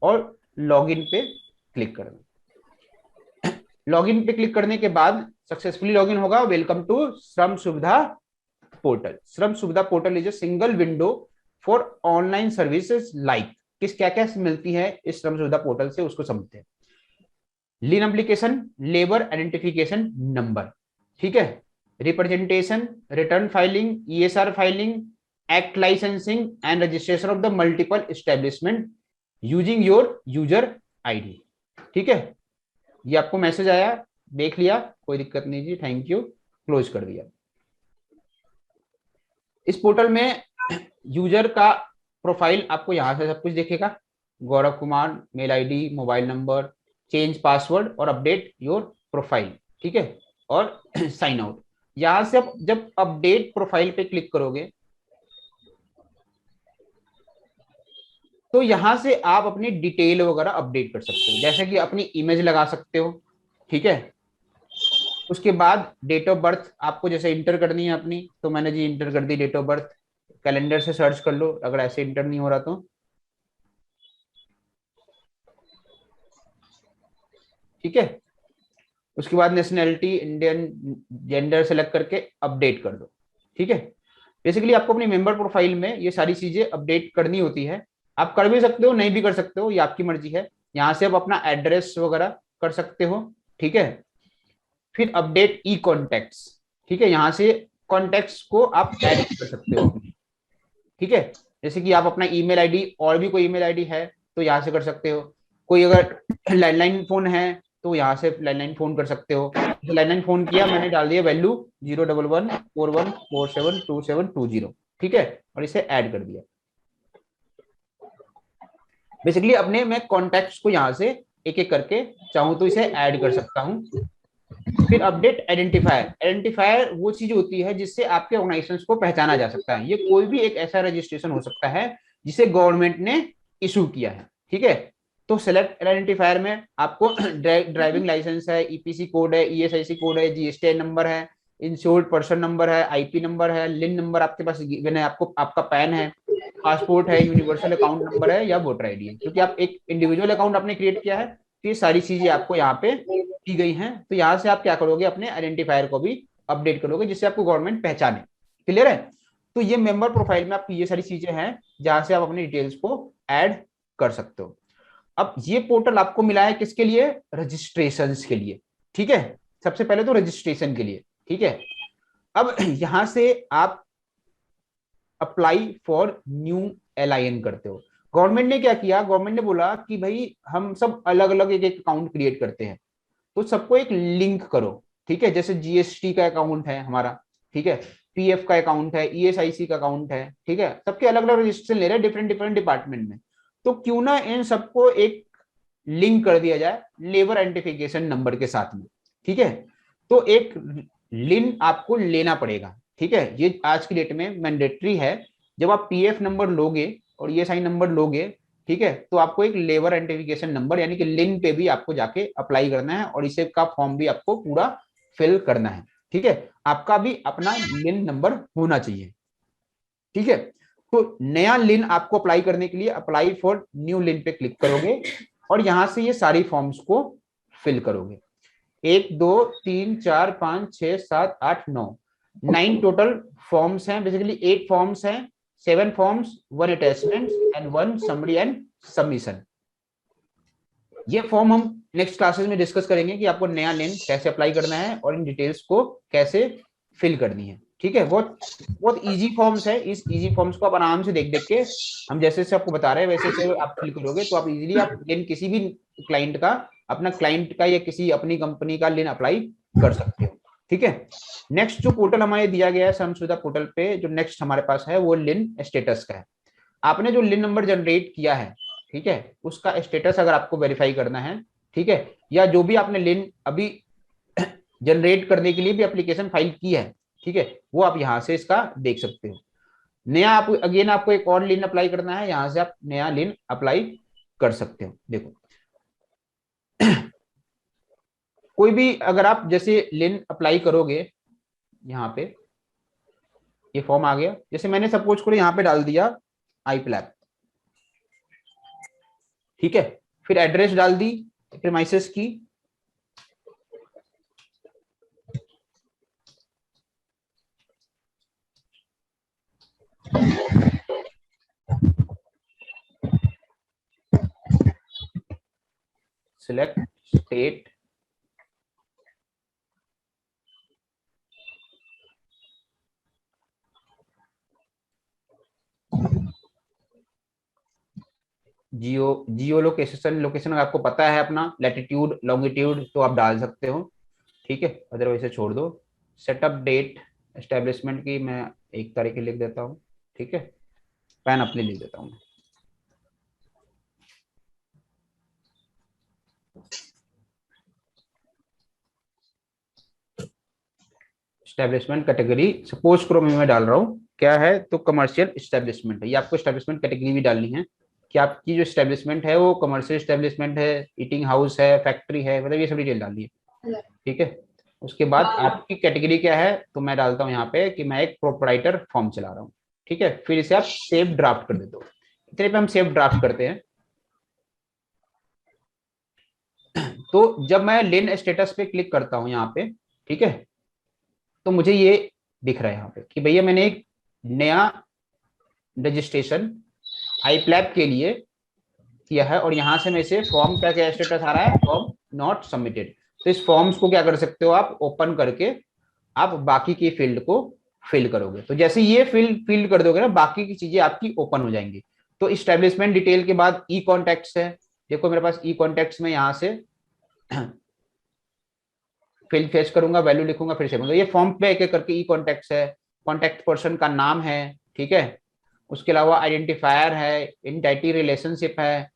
और लॉगिन पे क्लिक करना। लॉगिन पे क्लिक करने के बाद सक्सेसफुली लॉगिन होगा। वेलकम टू श्रम सुविधा पोर्टल। श्रम Suvidha portal is a single window for online services like, किस क्या क्या मिलती है इस श्रम सुविधा पोर्टल से उसको समझते हैं। लीन एप्लीकेशन, लेबर आइडेंटिफिकेशन नंबर, ठीक है, representation, return filing, ESR filing, act licensing and registration of the multiple establishment using your user ID. ठीक है, ये आपको मैसेज आया, देख लिया, कोई दिक्कत नहीं जी, थैंक यू, क्लोज कर दिया। इस पोर्टल में यूजर का प्रोफाइल आपको यहां से सब कुछ देखेगा, Gaurav Kumar, mail ID, mobile number, change password और अपडेट योर प्रोफाइल। ठीक है, और साइन आउट। यहां से आप जब अपडेट प्रोफाइल पे क्लिक करोगे तो यहां से आप अपनी डिटेल वगैरह अपडेट कर सकते हो, जैसे कि अपनी इमेज लगा सकते हो। ठीक है, उसके बाद डेट ऑफ बर्थ आपको जैसे इंटर करनी है अपनी, तो मैंने जी इंटर कर दी डेट ऑफ बर्थ। कैलेंडर से सर्च कर लो अगर ऐसे इंटर नहीं हो रहा तो। ठीक है, उसके बाद नेशनैलिटी इंडियन, जेंडर सेलेक्ट करके अपडेट कर दो। ठीक है, बेसिकली आपको अपनी मेंबर प्रोफाइल में ये सारी चीजें अपडेट करनी होती है। आप कर भी सकते हो, नहीं भी कर सकते हो, ये आपकी मर्जी है। यहाँ से आप अपना एड्रेस वगैरह कर सकते हो। ठीक है, फिर अपडेट ई कॉन्टेक्ट्स। ठीक है, यहाँ से कॉन्टेक्ट्स को आप ऐड कर सकते हो। ठीक है, जैसे कि आप अपना ईमेल आईडी, और भी कोई ईमेल आईडी है तो यहाँ से कर सकते हो। कोई अगर लैंडलाइन फोन है तो यहाँ से लैंडलाइन फोन कर सकते हो। लैंडलाइन फोन किया, मैंने डाल दिया वैल्यू 01141472720। ठीक है, और इसे ऐड कर दिया। बेसिकली अपने मैं कॉन्टैक्ट्स को यहाँ से एक एक करके चाहूं तो इसे ऐड कर सकता हूं। फिर अपडेट आइडेंटिफायर। आइडेंटिफायर वो चीज होती है जिससे आपके ऑर्गेनाइजेशन को पहचाना जा सकता है। ये कोई भी एक ऐसा रजिस्ट्रेशन हो सकता है जिसे गवर्नमेंट ने इशू किया है। ठीक है, तो सेलेक्ट आइडेंटिफायर में आपको ड्राइविंग लाइसेंस है, ईपीसी कोड है, ईएसआईसी कोड है, जीएसटी नंबर है, इंश्योर्ड पर्सन नंबर है, आईपी नंबर है, लिन नंबर आपके पास है, आपको आपका पैन है, पासपोर्ट है, यूनिवर्सल अकाउंट नंबर है या वोटर आईडी है। क्योंकि आप एक इंडिविजुअल अकाउंट आपने क्रिएट किया है तो ये सारी चीजें आपको यहाँ पे की गई हैं। तो यहाँ से आप क्या करोगे, अपने आइडेंटिफायर को भी अपडेट करोगे जिससे आपको गवर्नमेंट पहचाने। क्लियर है? तो ये मेंबर प्रोफाइल में आपकी ये सारी चीजें हैं जहां से आप अपनी डिटेल्स को ऐड कर सकते हो। अब ये पोर्टल आपको मिला है किसके लिए? रजिस्ट्रेशन के लिए। ठीक है, सबसे पहले तो रजिस्ट्रेशन के लिए। ठीक है, अब यहां से आप अप्लाई फॉर न्यू LIN करते हो। गवर्नमेंट ने क्या किया, गवर्नमेंट ने बोला कि भाई हम सब अलग अलग एक एक अकाउंट क्रिएट करते हैं, तो सबको एक लिंक करो, ठीक है। जैसे GST का अकाउंट है हमारा, ठीक है, PF का अकाउंट है, ESIC का अकाउंट है, ठीक है, सबके अलग अलग रजिस्ट्रेशन ले रहे हैं डिफरेंट डिफरेंट डिपार्टमेंट में। तो क्यों ना इन सबको एक लिंक कर दिया जाए लेबर आइडेंटिफिकेशन नंबर के साथ में, ठीक है। तो एक लिन आपको लेना पड़ेगा, ठीक है, ये आज की डेट में मैंडेटरी है। जब आप PF नंबर लोगे और ESI नंबर लोगे, ठीक है, तो आपको एक लेबर आइडेंटिफिकेशन नंबर यानी कि लिन पे भी आपको जाके अप्लाई करना है और इसे का फॉर्म भी आपको पूरा फिल करना है, ठीक है। आपका भी अपना लिन नंबर होना चाहिए, ठीक है। तो नया लिन आपको अप्लाई करने के लिए अप्लाई फॉर न्यू लिन पे क्लिक करोगे और यहां से ये सारी फॉर्म्स को फिल करोगे। 1 2 3 4 5 6 7 8 9 टोटल फॉर्म्स हैं, बेसिकली 8 फॉर्म्स हैं, 7 forms, 1 attachment and 1 summary and submission. ये फॉर्म हम नेक्स्ट क्लासेस में डिस्कस करेंगे कि आपको नया लिन कैसे अप्लाई करना है और इन डिटेल्स को कैसे फिल करनी है, ठीक है। बहुत बहुत इजी फॉर्म्स है, इस इजी फॉर्म्स को आप आराम से देख देख के हम जैसे से आपको बता रहे हैं वैसे से आप फिल करोगे तो आप इजीली आप लिन किसी भी क्लाइंट का, अपना क्लाइंट का या किसी अपनी कंपनी का लिन अप्लाई कर सकते हो, ठीक है। नेक्स्ट जो पोर्टल हमारे दिया गया है श्रम सुविधा पोर्टल पे, जो नेक्स्ट हमारे पास है वो लिन स्टेटस का है। आपने जो लिन नंबर जनरेट किया है, ठीक है, उसका स्टेटस अगर आपको वेरीफाई करना है, ठीक है, या जो भी आपने लिन अभी जनरेट करने के लिए भी एप्लीकेशन फाइल की है, ठीक है, वो आप यहां से इसका देख सकते हो। नया आप अगेन आपको एक और लिन अप्लाई करना है, यहां से आप नया लिन अप्लाई कर सकते हो। देखो कोई भी अगर आप जैसे लिन अप्लाई करोगे, यहाँ पे ये फॉर्म आ गया, जैसे मैंने सपोज करो यहाँ पे डाल दिया iPlab, ठीक है, फिर एड्रेस डाल दी प्रीमाइसेस की, सिलेक्ट स्टेट, जियो लोकेशन आपको पता है अपना, लैटिट्यूड लॉन्गिट्यूड तो आप डाल सकते हो, ठीक है, अदरवाइज छोड़ दो। सेटअप डेट एस्टेब्लिशमेंट की मैं 1 तारीख लिख देता हूँ, ठीक है, पैन अपने लिख देता हूँ। एस्टेब्लिशमेंट कैटेगरी सपोज करो मैं डाल रहा हूँ क्या है, तो कमर्शियल एस्टेब्लिशमेंट है, ये आपको एस्टेब्लिशमेंट कैटेगरी भी डालनी है कि आपकी जो एस्टेब्लिशमेंट है वो कमर्शियल एस्टेब्लिशमेंट है, ईटिंग हाउस है, फैक्ट्री है, मतलब ये सब डिटेल डालनी है, ठीक है। उसके बाद आपकी कैटेगरी क्या है, तो मैं डालता हूँ यहाँ पे कि मैं एक प्रोप्राइटर फॉर्म चला रहा हूँ, ठीक है, फिर इसे आप सेव ड्राफ्ट कर देते हो। इतने पे हम सेव ड्राफ्ट करते हैं। तो जब मैं लिन स्टेटस पे क्लिक करता हूँ यहाँ पे, ठीक है, तो मुझे ये दिख रहा है यहाँ पे कि भैया मैंने एक नया रजिस्ट्रेशन iPlab के लिए किया है और यहाँ से मैं इसे फॉर्म का क्या स्टेटस आ रहा है, फॉर्म नॉट सबमिटेड। तो इस फॉर्म्स को क्या कर सकते हो आप, ओपन करके आप बाकी की फील्ड को फिल करोगे। तो जैसे ये फील्ड कर दोगे ना, बाकी की चीजें आपकी ओपन हो जाएंगी। तो इस्टेब्लिशमेंट डिटेल के बाद ई कॉन्टेक्ट्स है, देखो मेरे पास ई कॉन्टेक्ट्स में यहाँ से फील्ड फेच करूंगा, वैल्यू लिखूंगा, फिर से ये फॉर्म पे एक एक करके ई कॉन्टेक्ट्स है, कॉन्टेक्ट पर्सन का नाम है, ठीक है, उसके अलावा आइडेंटिफायर है, एंटिटी रिलेशनशिप है,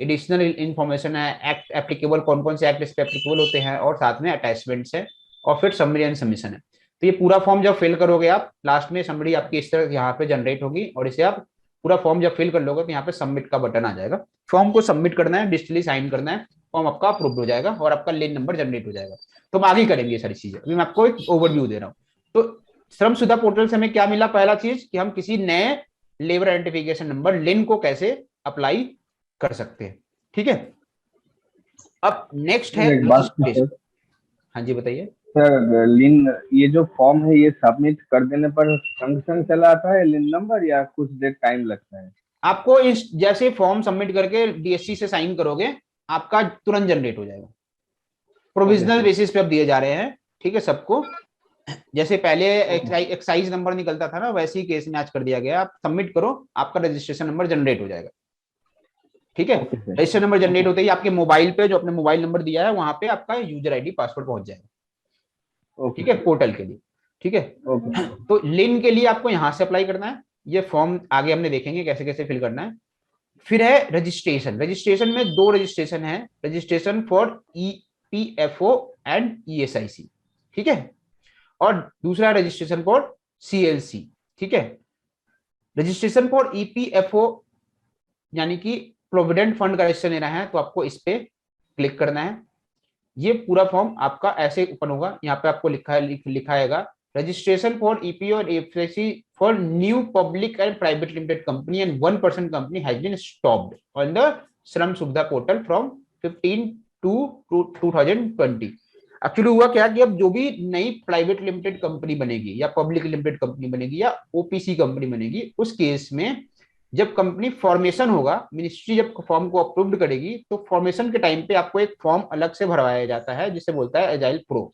एडिशनल इंफॉर्मेशन है, एक्ट एप्लीकेबल, कौन कौन से एक्ट इस पे एप्लीकेबल होते हैं, और साथ में अटैचमेंट्स है, और फिर समरी एंड सबमिशन है। तो ये पूरा फॉर्म जब फिल करोगे आप, लास्ट में समरी आपकी इस तरह यहाँ पे जनरेट होगी और इसे आप पूरा फॉर्म जब फिल कर लोगे तो यहाँ पे सबमिट का बटन आ जाएगा। फॉर्म को सबमिट करना है, डिजिटली साइन करना है, फॉर्म आपका अप्रूव्ड हो जाएगा और आपका लिन नंबर जनरेट हो जाएगा। तो हम आगे करेंगे ये सारी चीजें, अभी मैं आपको एक ओवरव्यू दे रहा हूँ। तो श्रम सुविधा पोर्टल से हमें क्या मिला, पहला चीज कि हम किसी नए लेबर आइडेंटिफिकेशन नंबर लिन को कैसे अप्लाई कर सकते हैं, ठीक है। अब नेक्स्ट है, हाँ जी बताइए सर। लिन ये जो फॉर्म है ये सबमिट कर देने पर संग संग चला आता है लिन नंबर या कुछ देर टाइम लगता है? आपको इस जैसे फॉर्म सबमिट करके DSC से साइन करोगे आपका तुरंत जनरेट हो जाएगा। प्रोविजनल बेसिस पे अब दिए जा रहे हैं, ठीक है सबको, जैसे पहले एक्साइज नंबर निकलता था ना, वैसे ही केस में आज कर दिया गया, आप सबमिट करो, आपका रजिस्ट्रेशन नंबर जनरेट हो जाएगा। ठीक है, okay sir. Registration number generate होते ही आपके मोबाइल पे जो अपने मोबाइल नंबर दिया है वहां पे आपका यूजर आईडी पासवर्ड पहुंच जाएगा। ओके ठीक है, पोर्टल के लिए। ठीक है, ओके तो लिन के लिए आपको यहां से अप्लाई करना है, ये फॉर्म आगे हमने देखेंगे कैसे कैसे फिल करना है। फिर है रजिस्ट्रेशन। रजिस्ट्रेशन में दो रजिस्ट्रेशन है, registration for EPFO and ESIC. ठीक है, और दूसरा रजिस्ट्रेशन फॉर सीएलसी। ठीक है, रजिस्ट्रेशन फॉर ईपीएफओ यानी कि प्रोविडेंट फंड का रजिस्टर लेना है, तो आपको इस पे क्लिक करना है। ये पूरा फॉर्म आपका ऐसे ओपन होगा, यहाँ पे आपको लिखाएगा रजिस्ट्रेशन फॉर ईपी और FSC for new public and private limited company and 1% company has been stopped on the Shram Suvidha portal from 15/2/2020। Actually हुआ क्या कि अब जो भी नई प्राइवेट लिमिटेड कंपनी बनेगी या पब्लिक लिमिटेड कंपनी बनेगी या ओपीसी कंपनी बनेगी, उस केस में जब कंपनी फॉर्मेशन होगा, मिनिस्ट्री जब फॉर्म को अप्रूव्ड करेगी, तो फॉर्मेशन के टाइम पे आपको एक फॉर्म अलग से भरवाया जाता है जिसे बोलता है एजाइल प्रो।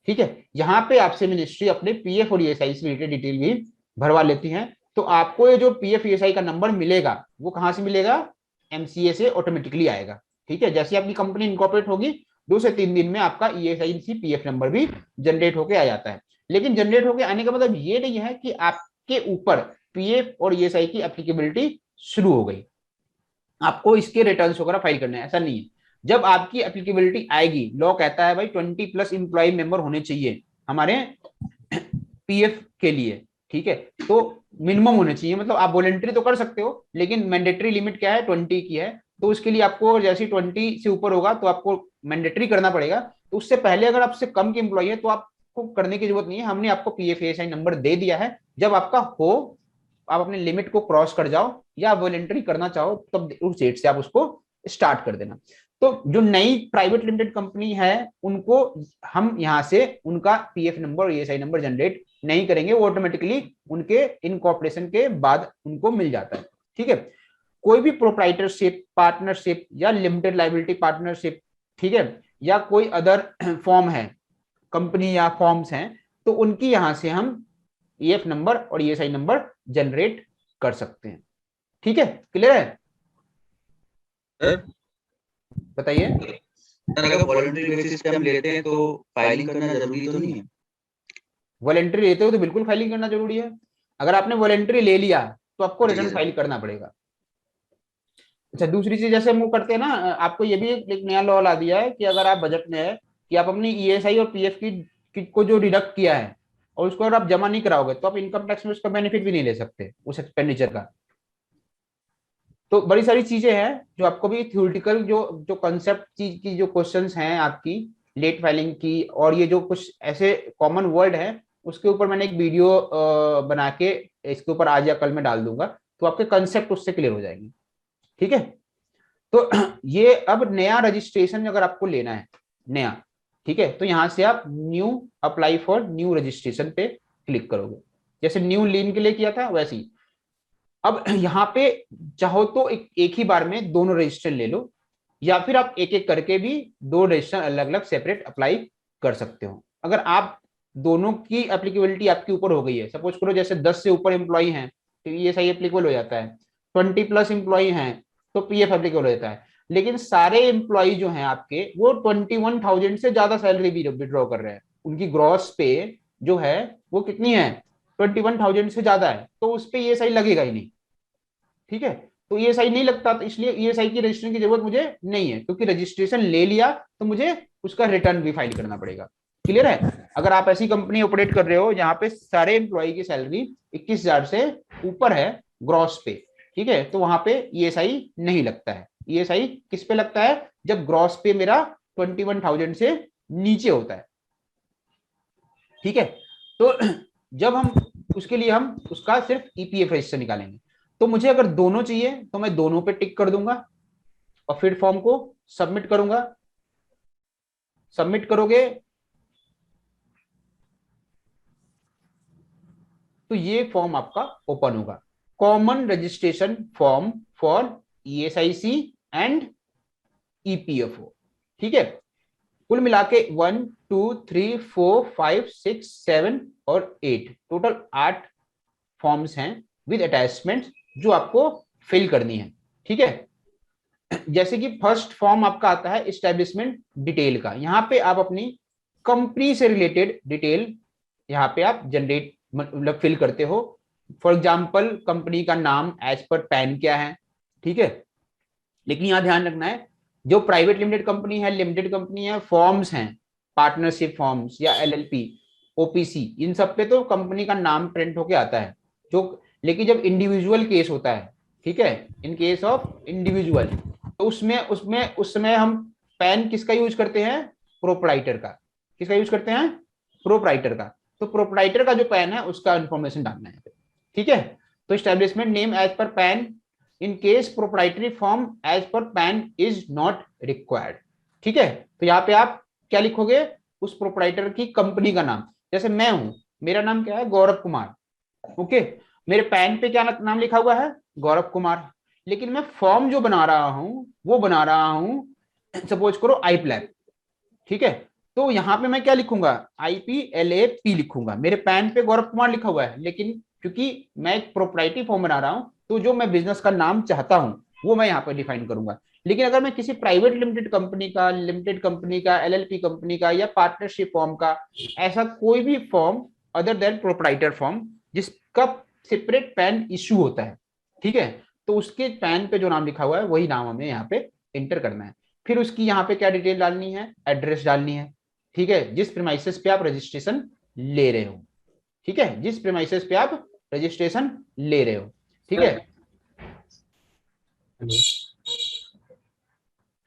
ठीक है, यहाँ पे आपसे मिनिस्ट्री अपने पीएफ और ईएसआई से रिलेटेड डिटेल भी भरवा लेती है। तो आपको ये जो पीएफ ईएसआई का नंबर मिलेगा वो कहाँ से मिलेगा, एमसीए से ऑटोमेटिकली आएगा। ठीक है, जैसे आपकी कंपनी इनकॉर्पोरेट होगी 2 से 3 दिन में आपका ईएसआई पीएफ नंबर भी जनरेट होकर आ जाता है। लेकिन जनरेट होकर आने का मतलब ये नहीं है कि आपके ऊपर पीएफ और ईएसआई की एप्लीकेबिलिटी शुरू हो गई, आपको इसके रिटर्न्स वगैरह फाइल करने हैं, ऐसा नहीं है। जब आपकी एप्लीकेबिलिटी आएगी, लॉ कहता है भाई 20+ एम्प्लॉय मेंबर होने चाहिए हमारे पीएफ के लिए। ठीक है, तो मिनिमम होने चाहिए, मतलब आप वॉलेंट्री तो कर सकते हो लेकिन मैंडेटरी लिमिट क्या है, 20 की है। तो उसके लिए आपको जैसे 20 से ऊपर होगा तो आपको मैंडेटरी करना पड़ेगा। तो उससे पहले अगर आपसे कम के एम्प्लॉय है तो आपको करने की जरूरत नहीं है, हमने आपको पीएफ ईएसआई नंबर दे दिया है। जब आपका हो, आप अपने लिमिट को क्रॉस कर जाओ या वॉलेंटरी करना चाहो तब उस डेट से आप उसको स्टार्ट कर देना। तो जो नई प्राइवेट लिमिटेड कंपनी है उनको हम यहां से उनका पीएफ नंबर और ईएसआई नंबर जनरेट नहीं करेंगे, वो ऑटोमेटिकली उनके इनकॉर्पोरेशन के बाद उनको मिल जाता है। ठीक है, कोई भी प्रोप्राइटरशिप, पार्टनरशिप या लिमिटेड लाइबिलिटी पार्टनरशिप, ठीक है, या कोई अदर फॉर्म है, कंपनी या फॉर्म्स हैं, तो उनकी यहां से हम ईएफ नंबर और ईएसआई नंबर जनरेट कर सकते हैं। ठीक है, क्लियर है? सर बताइए। सर अगर वॉलंटरी बेसिस पे हम लेते हैं तो फाइलिंग करना जरूरी तो नहीं है? वॉलेंट्री लेते हो तो बिल्कुल फाइलिंग करना जरूरी है। अगर आपने वॉलेंट्री ले लिया तो आपको जी रिटर्न सर। फाइल करना पड़ेगा। अच्छा, दूसरी चीज जैसे हम वो करते हैं ना, आपको ये भी एक नया लॉ ला दिया है कि अगर आप बजट में है कि आप अपनी ईएसआई और पीएफ की को जो डिडक्ट किया है और उसको अगर आप जमा नहीं कराओगे तो आप इनकम टैक्स में उसका बेनिफिट भी नहीं ले सकते उस एक्सपेंडिचर का। तो बड़ी सारी चीजें हैं जो आपको भी थ्योरेटिकल जो जो कॉन्सेप्ट चीज की जो क्वेश्चंस हैं आपकी लेट फाइलिंग की, और ये जो कुछ ऐसे कॉमन वर्ड है उसके ऊपर मैंने एक वीडियो बना के इसके ऊपर आज या कल में डाल दूंगा, तो आपके कंसेप्ट उससे क्लियर हो जाएंगे। ठीक है, तो ये अब नया रजिस्ट्रेशन अगर आपको लेना है नया, ठीक है, तो यहां से आप new apply for new registration पे क्लिक करोगे, जैसे न्यू लीन के लिए किया था वैसे ही। अब यहाँ पे चाहो तो एक ही बार में दोनों रजिस्ट्रेशन ले लो, या फिर आप एक एक करके भी दो रजिस्ट्रेशन अलग अलग सेपरेट अप्लाई कर सकते हो। अगर आप दोनों की एप्लीकेबिलिटी आपके ऊपर हो गई है, सपोज करो जैसे 10 से ऊपर एम्प्लॉय हैं तो ये सही एप्लीकेबल हो जाता है, 20+ एम्प्लॉय हैं तो पीएफ एप्लीकेबल हो जाता है। लेकिन सारे एम्प्लॉय जो हैं आपके वो 21,000 से ज्यादा सैलरी भी विड्रॉ कर रहे हैं, उनकी ग्रॉस पे जो है वो कितनी है, 21,000 से ज्यादा है, तो उस पर ये सही लगेगा ही नहीं। ठीक है, तो ये सही नहीं लगता, तो इसलिए ये सही की रजिस्ट्रेशन की जरूरत मुझे नहीं है, क्योंकि रजिस्ट्रेशन ले लिया तो मुझे उसका रिटर्न भी फाइल करना पड़ेगा। क्लियर है? अगर आप ऐसी कंपनी ऑपरेट कर रहे हो जहां पे सारे एम्प्लॉय की सैलरी 21,000 से ऊपर है ग्रॉस पे, ठीक है, तो वहां पे ईएसआई नहीं लगता है। ईएसआई किस पे लगता है, जब ग्रॉस पे मेरा 21,000 से नीचे होता है। ठीक है, तो जब हम उसके लिए हम उसका सिर्फ ईपीएफ रजिस्टर निकालेंगे। तो मुझे अगर दोनों चाहिए तो मैं दोनों पे टिक कर दूंगा और फिर फॉर्म को सबमिट करूंगा। सबमिट करोगे तो ये फॉर्म आपका ओपन होगा, common registration form for ESIC and EPFO. ठीक है, कुल मिला के 1 2 3 4 5 6 7 और 8 टोटल 8 फॉर्म्स हैं विद अटैचमेंट जो आपको फिल करनी है। ठीक है, जैसे कि फर्स्ट फॉर्म आपका आता है एस्टेब्लिशमेंट डिटेल का। यहाँ पे आप अपनी कंपनी से रिलेटेड डिटेल यहाँ पे आप जनरेट मतलब फिल करते हो। फॉर एग्जांपल कंपनी का नाम एज पर पैन क्या है, ठीक है। लेकिन यहाँ ध्यान रखना है, जो प्राइवेट लिमिटेड कंपनी है, लिमिटेड कंपनी है, फॉर्म्स हैं, पार्टनरशिप फॉर्म्स या एलएलपी, ओपीसी, इन सब पे तो कंपनी का नाम प्रिंट होके आता है जो। लेकिन जब इंडिविजुअल केस होता है, ठीक है, इन केस ऑफ इंडिविजुअल, तो उसमें उसमें उस समय हम पैन किसका यूज करते हैं, प्रोप्राइटर का। किसका यूज करते हैं, प्रोप्राइटर का। तो प्रोप्राइटर का जो पैन है उसका इंफॉर्मेशन डालना है, ठीक है। तो establishment name as per PAN in case proprietary form as per PAN is not required, ठीक है। तो यहाँ पे आप क्या लिखोगे, उस प्रोप्राइटर की कंपनी का नाम। जैसे मैं हूं, मेरा नाम क्या है, गौरव कुमार, ओके। मेरे पैन पे क्या नाम लिखा हुआ है, गौरव कुमार। लेकिन मैं फॉर्म जो बना रहा हूं वो बना रहा हूं सपोज करो आई प्लैप, ठीक है। तो यहाँ पे मैं क्या लिखूंगा, IPLAP लिखूंगा। मेरे पैन पे गौरव कुमार लिखा हुआ है, लेकिन क्योंकि मैं एक प्रोप्राइटरी फॉर्म बना रहा हूं तो जो मैं बिजनेस का नाम चाहता हूं वो मैं यहाँ पे डिफाइन करूंगा। लेकिन अगर मैं किसी प्राइवेट लिमिटेड कंपनी का, लिमिटेड कंपनी का, LLP कंपनी का या पार्टनरशिप फॉर्म का, ऐसा कोई भी form other than proprietor form जिसका सेपरेट पैन इश्यू होता है, ठीक है, तो उसके पैन पे जो नाम लिखा हुआ है वही नाम हमें यहाँ पे इंटर करना है। फिर उसकी यहाँ पे क्या डिटेल डालनी है, एड्रेस डालनी है, ठीक है, जिस प्रीमाइसेस पे आप रजिस्ट्रेशन ले रहे हो, ठीक है, जिस प्रीमाइसेस पे आप रजिस्ट्रेशन ले रहे हो, ठीक है।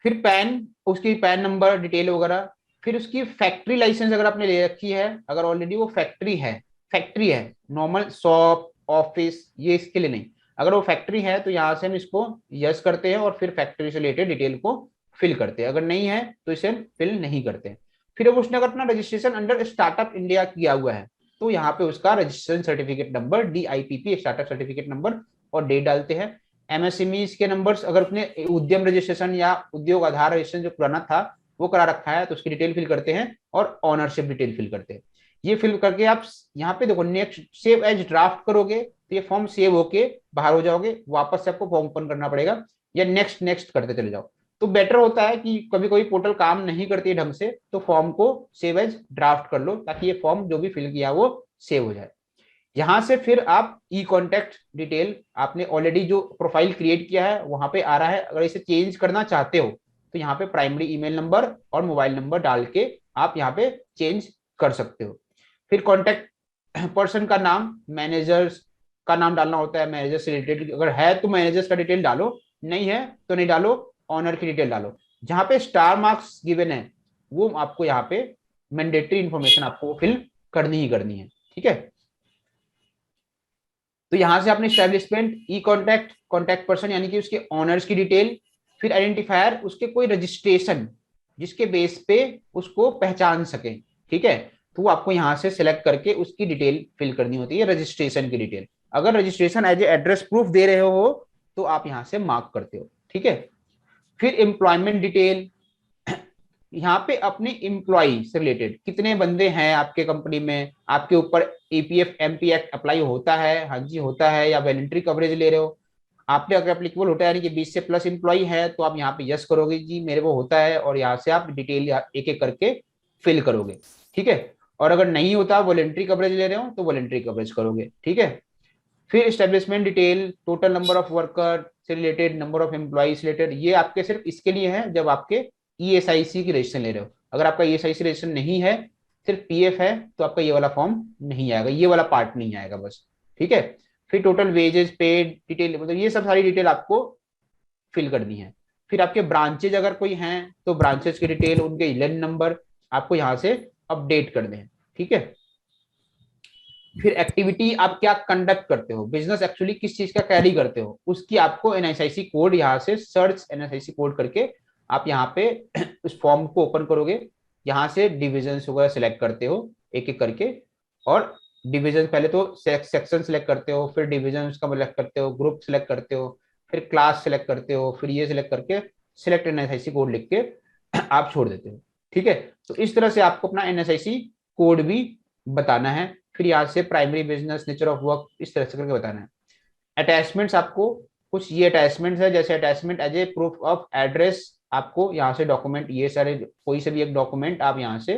फिर पैन, उसकी पैन नंबर डिटेल वगैरह। फिर उसकी फैक्ट्री लाइसेंस अगर आपने ले रखी है, अगर ऑलरेडी वो फैक्ट्री है, नॉर्मल शॉप ऑफिस ये इसके लिए नहीं, अगर वो फैक्ट्री है तो यहाँ से हम इसको यस करते हैं और फिर फैक्ट्री से रिलेटेड डिटेल को फिल करते हैं। अगर नहीं है तो इसे फिल नहीं करते। फिर अब उसने अगर अपना रजिस्ट्रेशन अंडर स्टार्टअप इंडिया किया हुआ है तो यहाँ पे उसका registration certificate number DIPP startup certificate number और डेट डालते हैं। MSMEs के नंबर्स, अगर उसने उद्यम रजिस्ट्रेशन या उद्योग आधार रजिस्ट्रेशन जो पुराना था वो करा रखा है तो उसकी डिटेल फिल करते हैं और ऑनरशिप डिटेल फिल करते हैं। ये फिल करके आप यहाँ पे देखो नेक्स्ट सेव एज ड्राफ्ट करोगे तो ये फॉर्म सेव होके बाहर हो जाओगे, वापस से आपको फॉर्म ओपन करना पड़ेगा या नेक्स्ट नेक्स्ट करते चले जाओ। तो बेटर होता है कि कभी कोई पोर्टल काम नहीं करती है ढंग से तो फॉर्म को सेव एज ड्राफ्ट कर लो ताकि ये फॉर्म जो भी फिल किया वो सेव हो जाए। यहां से फिर आप ई कॉन्टेक्ट डिटेल, आपने ऑलरेडी जो प्रोफाइल क्रिएट किया है वहां पे आ रहा है, अगर इसे चेंज करना चाहते हो तो यहाँ पे प्राइमरी ईमेल नंबर और मोबाइल नंबर डाल के आप यहाँ पे चेंज कर सकते हो। फिर कॉन्टेक्ट पर्सन का नाम, मैनेजर्स का नाम डालना होता है, मैनेजर से रिलेटेड अगर है तो मैनेजर्स का डिटेल डालो, नहीं है तो नहीं डालो, ऑनर की डिटेल डालो। जहां पे स्टार मार्क्स गिवन है वो आपको यहाँ पे मैंडेटरी इंफॉर्मेशन आपको फिल करनी ही करनी है, ठीक है। तो यहां से आपने एस्टैब्लिशमेंट, ई कॉन्टैक्ट, कॉन्टैक्ट पर्सन यानी कि उसके ऑनर्स की डिटेल, फिर आइडेंटिफायर, उसके कोई रजिस्ट्रेशन जिसके बेस पे उसको पहचान सके, ठीक है, तो वो आपको यहां से सिलेक्ट करके उसकी डिटेल फिल करनी होती है, रजिस्ट्रेशन की डिटेल। अगर registration as a address proof दे रहे हो तो आप यहां से मार्क करते हो, ठीक है। फिर एम्प्लॉयमेंट डिटेल, यहाँ पे अपने एम्प्लॉय से रिलेटेड कितने बंदे हैं आपके कंपनी में, आपके ऊपर APF MP एक्ट अप्लाई होता है, हाँ जी होता है, या वॉलंटरी कवरेज ले रहे हो। आपने अगर एप्लीकेबल होता है यानी कि 20 से प्लस एम्प्लॉय है तो आप यहाँ पे यस करोगे जी मेरे को होता है, और यहाँ से आप डिटेल एक एक करके फिल करोगे, ठीक है। और अगर नहीं होता, वॉलंटरी कवरेज ले रहे हो तो वॉलंटरी कवरेज करोगे, ठीक है। फिर establishment detail, total number of worker से रिलेटेड, नंबर ऑफ एम्प्लॉय से रिलेटेड, ये आपके सिर्फ इसके लिए है जब आपके ESIC की रजिस्ट्रेशन ले रहे हो। अगर आपका ESIC रजिस्ट्रेशन नहीं है, सिर्फ PF है, तो आपका ये वाला फॉर्म नहीं आएगा, ये वाला पार्ट नहीं आएगा बस, ठीक है। फिर टोटल वेजेस पेड डिटेल, मतलब ये सब सारी डिटेल आपको फिल करनी है। फिर आपके ब्रांचेज अगर कोई हैं तो ब्रांचेज की डिटेल, उनके ILAN नंबर आपको यहाँ से अपडेट करने हैं, ठीक है। फिर एक्टिविटी आप क्या कंडक्ट करते हो, बिजनेस एक्चुअली किस चीज का कैरी करते हो, उसकी आपको NSIC कोड यहाँ से सर्च NSIC कोड करके आप यहाँ पे उस फॉर्म को ओपन करोगे। यहाँ से डिविजन वगैरह सिलेक्ट करते हो एक एक करके, और डिविजन पहले तो सेक्शन सिलेक्ट करते हो, फिर डिविजन का सिलेक्ट करते हो, ग्रुप सिलेक्ट करते हो, फिर क्लास सिलेक्ट करते हो, फिर ये सिलेक्ट करके सिलेक्ट NSIC कोड लिख के आप छोड़ देते हो, ठीक है। तो इस तरह से आपको अपना एनएसआईसी कोड भी बताना है। फिर यहाँ से primary business, nature of work, इस तरह से करके बताना है। अटैचमेंट्स आपको कुछ ये अटैचमेंट्स है, जैसे attachment as a proof of address, आपको यहाँ से डॉक्यूमेंट, ये सारे कोई से भी एक डॉक्यूमेंट आप यहाँ से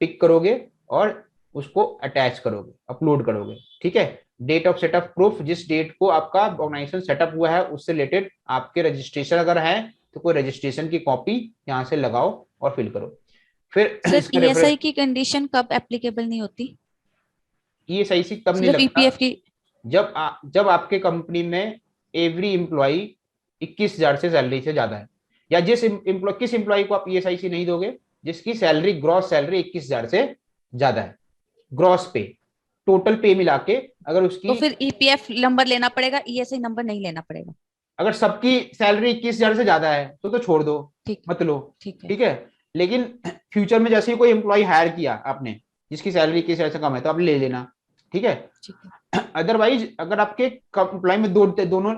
पिक करोगे और उसको अटैच करोगे, अपलोड करोगे। ठीक है। डेट ऑफ सेटअप प्रूफ, जिस डेट को आपका ऑर्गेनाइजेशन सेटअप हुआ है उससे रिलेटेड आपके रजिस्ट्रेशन अगर है तो कोई रजिस्ट्रेशन की कॉपी यहाँ से लगाओ और फिल करो। फिर सर ईएसआई की कंडीशन कब एप्लीकेबल नहीं होती? ईएसआईसी कब नहीं सिर्फ लगता? ईपीएफ की? जब आपके कंपनी में एवरी एम्प्लॉय 21,000 से सैलरी से ज्यादा है, या किस एम्प्लॉय को आप ईएसआईसी नहीं दोगे? जिसकी सैलरी, ग्रॉस सैलरी 21,000 से ज्यादा है, ग्रॉस पे, टोटल पे मिला के। अगर उसकी तो फिर ईपीएफ नंबर लेना पड़ेगा, ईएसआई नंबर नहीं लेना पड़ेगा? अगर सबकी सैलरी 21,000 से ज्यादा है तो छोड़ दो, ठीक, मत लो। ठीक है। ठीक है। लेकिन फ्यूचर में जैसे ही कोई एम्प्लॉय हायर किया आपने जिसकी सैलरी 21,000 से कम है तो आप ले लेना। ठीक है। ठीक है। अदरवाइज अगर आपके एम्प्लॉय में दोनों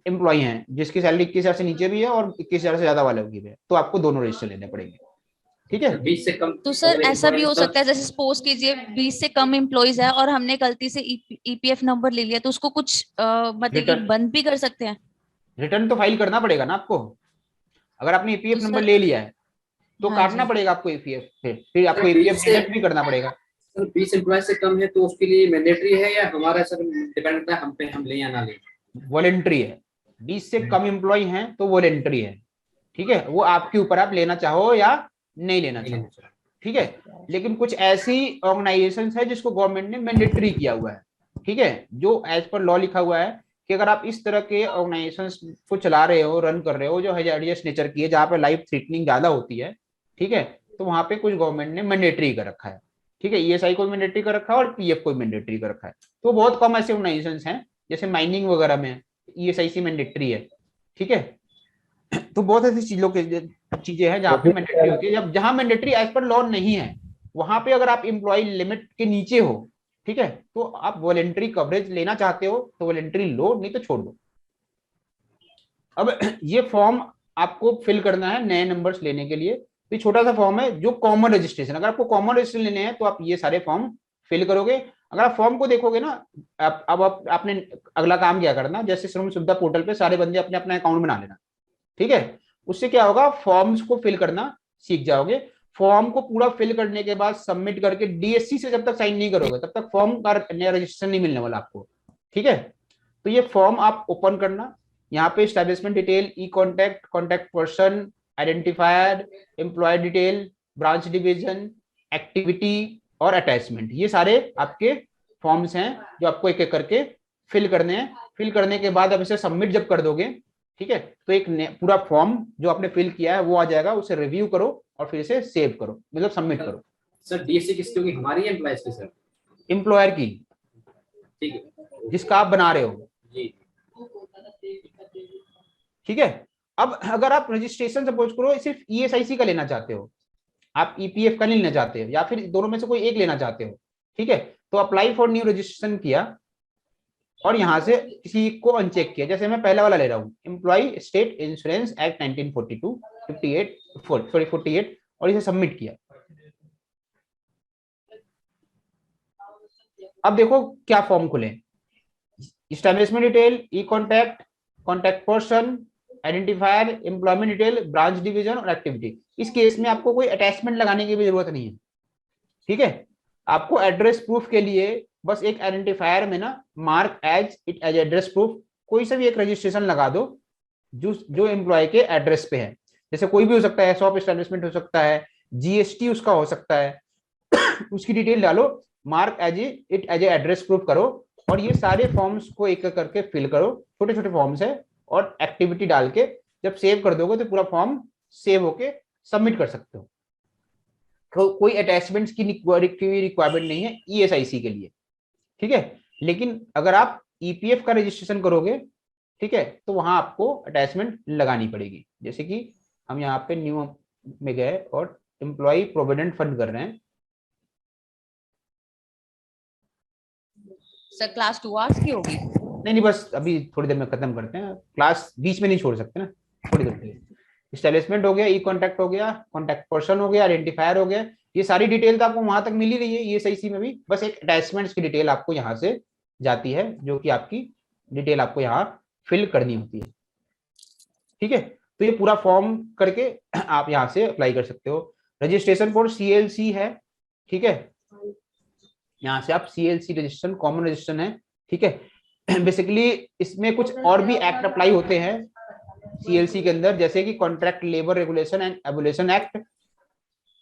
एम्प्लॉय हैं जिसकी सैलरी 21,000 से नीचे भी है और 21,000 से ज्यादा वाले की भी है, तो आपको दोनों रजिस्टर लेने पड़ेंगे। ठीक है। 20 से कम तो सर ऐसा भी हो सकता है, जैसे सपोज कीजिए 20 से कम एम्प्लॉइज है और हमने गलती से ईपीएफ नंबर ले लिया, तो उसको कुछ मतलब कि रिटर्न बंद भी कर सकते हैं? रिटर्न तो फाइल करना पड़ेगा ना आपको। अगर आपने ईपीएफ तो नंबर सर, ले लिया है तो हाँ काटना जी। पड़ेगा आपको ईपीएफ, फिर आपको ईपीएफ डिडक्ट भी करना पड़ेगा। सर 20 एम्प्लॉय से कम है तो उसके लिए मैंडेटरी है या हमारा सर डिपेंड करता है हम पे, हम ले या ना ले? वॉलेंट्री है। 20 से कम एम्प्लॉय हैं तो वॉलेंट्री है। ठीक है। वो आपके ऊपर, आप लेना चाहो या नहीं लेना चाहो। ठीक है। लेकिन कुछ ऐसी ऑर्गेनाइजेशन है जिसको गवर्नमेंट ने मैंडेटरी किया हुआ है। ठीक है। जो एज पर लॉ लिखा हुआ है कि अगर आप इस तरह के ऑर्गेनाइजेशन को चला रहे हो, रन कर रहे हो, जो हैजार्डियस नेचर की है, जहाँ पे लाइफ थ्रेटनिंग ज्यादा होती है, ठीक है, तो वहां पे कुछ गवर्नमेंट ने मैंडेटरी कर रखा है। ठीक है। ईएसआई को मैंडेटरी कर रखा है और पीएफ को मैंडेटरी कर रखा है। तो बहुत कम ऐसे ऑर्गेनाइजेशन हैं, जैसे माइनिंग वगैरह में ईएसआईसी मैंडेटरी है। ठीक है। तो बहुत ऐसी चीजें हैं जहाँ पे मैंडेटरी होती है। जब जहां मैंडेटरी एज पर लॉ नहीं है, वहां पे अगर आप एम्प्लॉय लिमिट के नीचे हो, ठीक है, तो आप वॉलेंट्री कवरेज लेना चाहते हो तो वॉलेंट्री लो, नहीं तो छोड़ दो। अब ये फॉर्म आपको फिल करना है नए नंबर्स लेने के लिए। तो छोटा सा फॉर्म है जो कॉमन रजिस्ट्रेशन, अगर आपको कॉमन रजिस्ट्रेशन लेने हैं तो आप ये सारे फॉर्म फिल करोगे। अगर आप फॉर्म को देखोगे ना, अब आपने अगला काम क्या करना, जैसे श्रम सुविधा पोर्टल पे सारे बंदे अपने अपना अकाउंट बना लेना। ठीक है। उससे क्या होगा, फॉर्म्स को फिल करना सीख जाओगे। फॉर्म को पूरा फिल करने के बाद सबमिट करके डीएससी से जब तक साइन नहीं करोगे तब तक फॉर्म का नया रजिस्ट्रेशन नहीं मिलने वाला आपको। ठीक है। तो ये फॉर्म आप ओपन करना, यहाँ पे establishment detail, e contact, contact person, identifier, employ detail, branch division, activity और अटैचमेंट, ये सारे आपके फॉर्म्स हैं जो आपको एक एक करके फिल करने हैं। फिल करने के बाद अब इसे सबमिट जब कर दोगे, ठीक है, तो एक पूरा फॉर्म जो आपने फिल किया है वो आ जाएगा। उसे रिव्यू करो और फिर इसे सेव करो, मतलब सबमिट करो। सर डीएससी किसकी होगी, हमारी एम्प्लॉयज की सर? एम्प्लॉयर की, ठीक है, जिसका आप बना रहे हो जी। ठीक है। अब अगर आप रजिस्ट्रेशन सपोज करो सिर्फ ईएसआईसी का लेना चाहते हो, आप ईपीएफ का नहीं लेना चाहते हो, या फिर दोनों में से कोई एक लेना चाहते हो, ठीक है, तो अप्लाई फॉर न्यू रजिस्ट्रेशन किया और यहां से किसी को अनचेक किया। जैसे मैं पहला वाला ले रहा हूँ, एम्प्लॉय स्टेट इंश्योरेंस एक्ट 1942 48 और इसे सबमिट किया। अब देखो क्या फॉर्म खुले, establishment detail, e contact, contact person, identifier, employment detail, branch division और एक्टिविटी। इस केस में आपको कोई अटैचमेंट लगाने की भी जरूरत नहीं है। ठीक है। आपको एड्रेस प्रूफ के लिए बस एक आइडेंटिफायर में ना mark as it as address proof, कोई से भी एक रजिस्ट्रेशन लगा दो जो एम्प्लॉय के एड्रेस पे है। जैसे कोई भी हो सकता है, शॉप एस्टैब्लिशमेंट हो सकता है, जीएसटी उसका हो सकता है उसकी डिटेल डालो, mark as it as address proof करो और ये सारे फॉर्म्स को एक एक करके फिल करो। छोटे छोटे फॉर्म्स है और एक्टिविटी डाल के जब सेव कर दोगे तो पूरा फॉर्म सेव होके सबमिट कर सकते हो। तो कोई अटैचमेंट्स की रिक्वायरमेंट नहीं है ईएसआईसी के लिए। ठीक है। लेकिन अगर आप ईपीएफ का रजिस्ट्रेशन करोगे, ठीक है, तो वहां आपको अटैचमेंट लगानी पड़ेगी। जैसे कि हम यहाँ पे न्यू में गए और एम्प्लॉय प्रोविडेंट फंड कर रहे हैं। सर क्लास 2 आवर्स की होगी? नहीं, बस अभी थोड़ी देर में खत्म करते हैं। क्लास बीच में नहीं छोड़ सकते ना, थोड़ी देर के लिए। एस्टेब्लिशमेंट हो गया, ई कॉन्टैक्ट हो गया, कॉन्टैक्ट पर्सन हो गया, आइडेंटिफायर हो गया, ये सारी डिटेल तो आपको वहां तक मिल ही रही है ESIC में भी, बस एक अटैचमेंट्स की डिटेल आपको यहाँ से जाती है, जो कि आपकी डिटेल आपको यहाँ फिल करनी होती है। ठीक है, तो ये पूरा फॉर्म करके आप यहाँ से अप्लाई कर सकते हो। रजिस्ट्रेशन कोड CLC है, ठीक है, यहाँ से आप CLC रजिस्ट्रेशन कॉमन रजिस्ट्रेशन है, ठीक है। बेसिकली इसमें कुछ और भी एक्ट अप्लाई होते हैं CLC के अंदर, जैसे कि contract labour regulation and abolition act,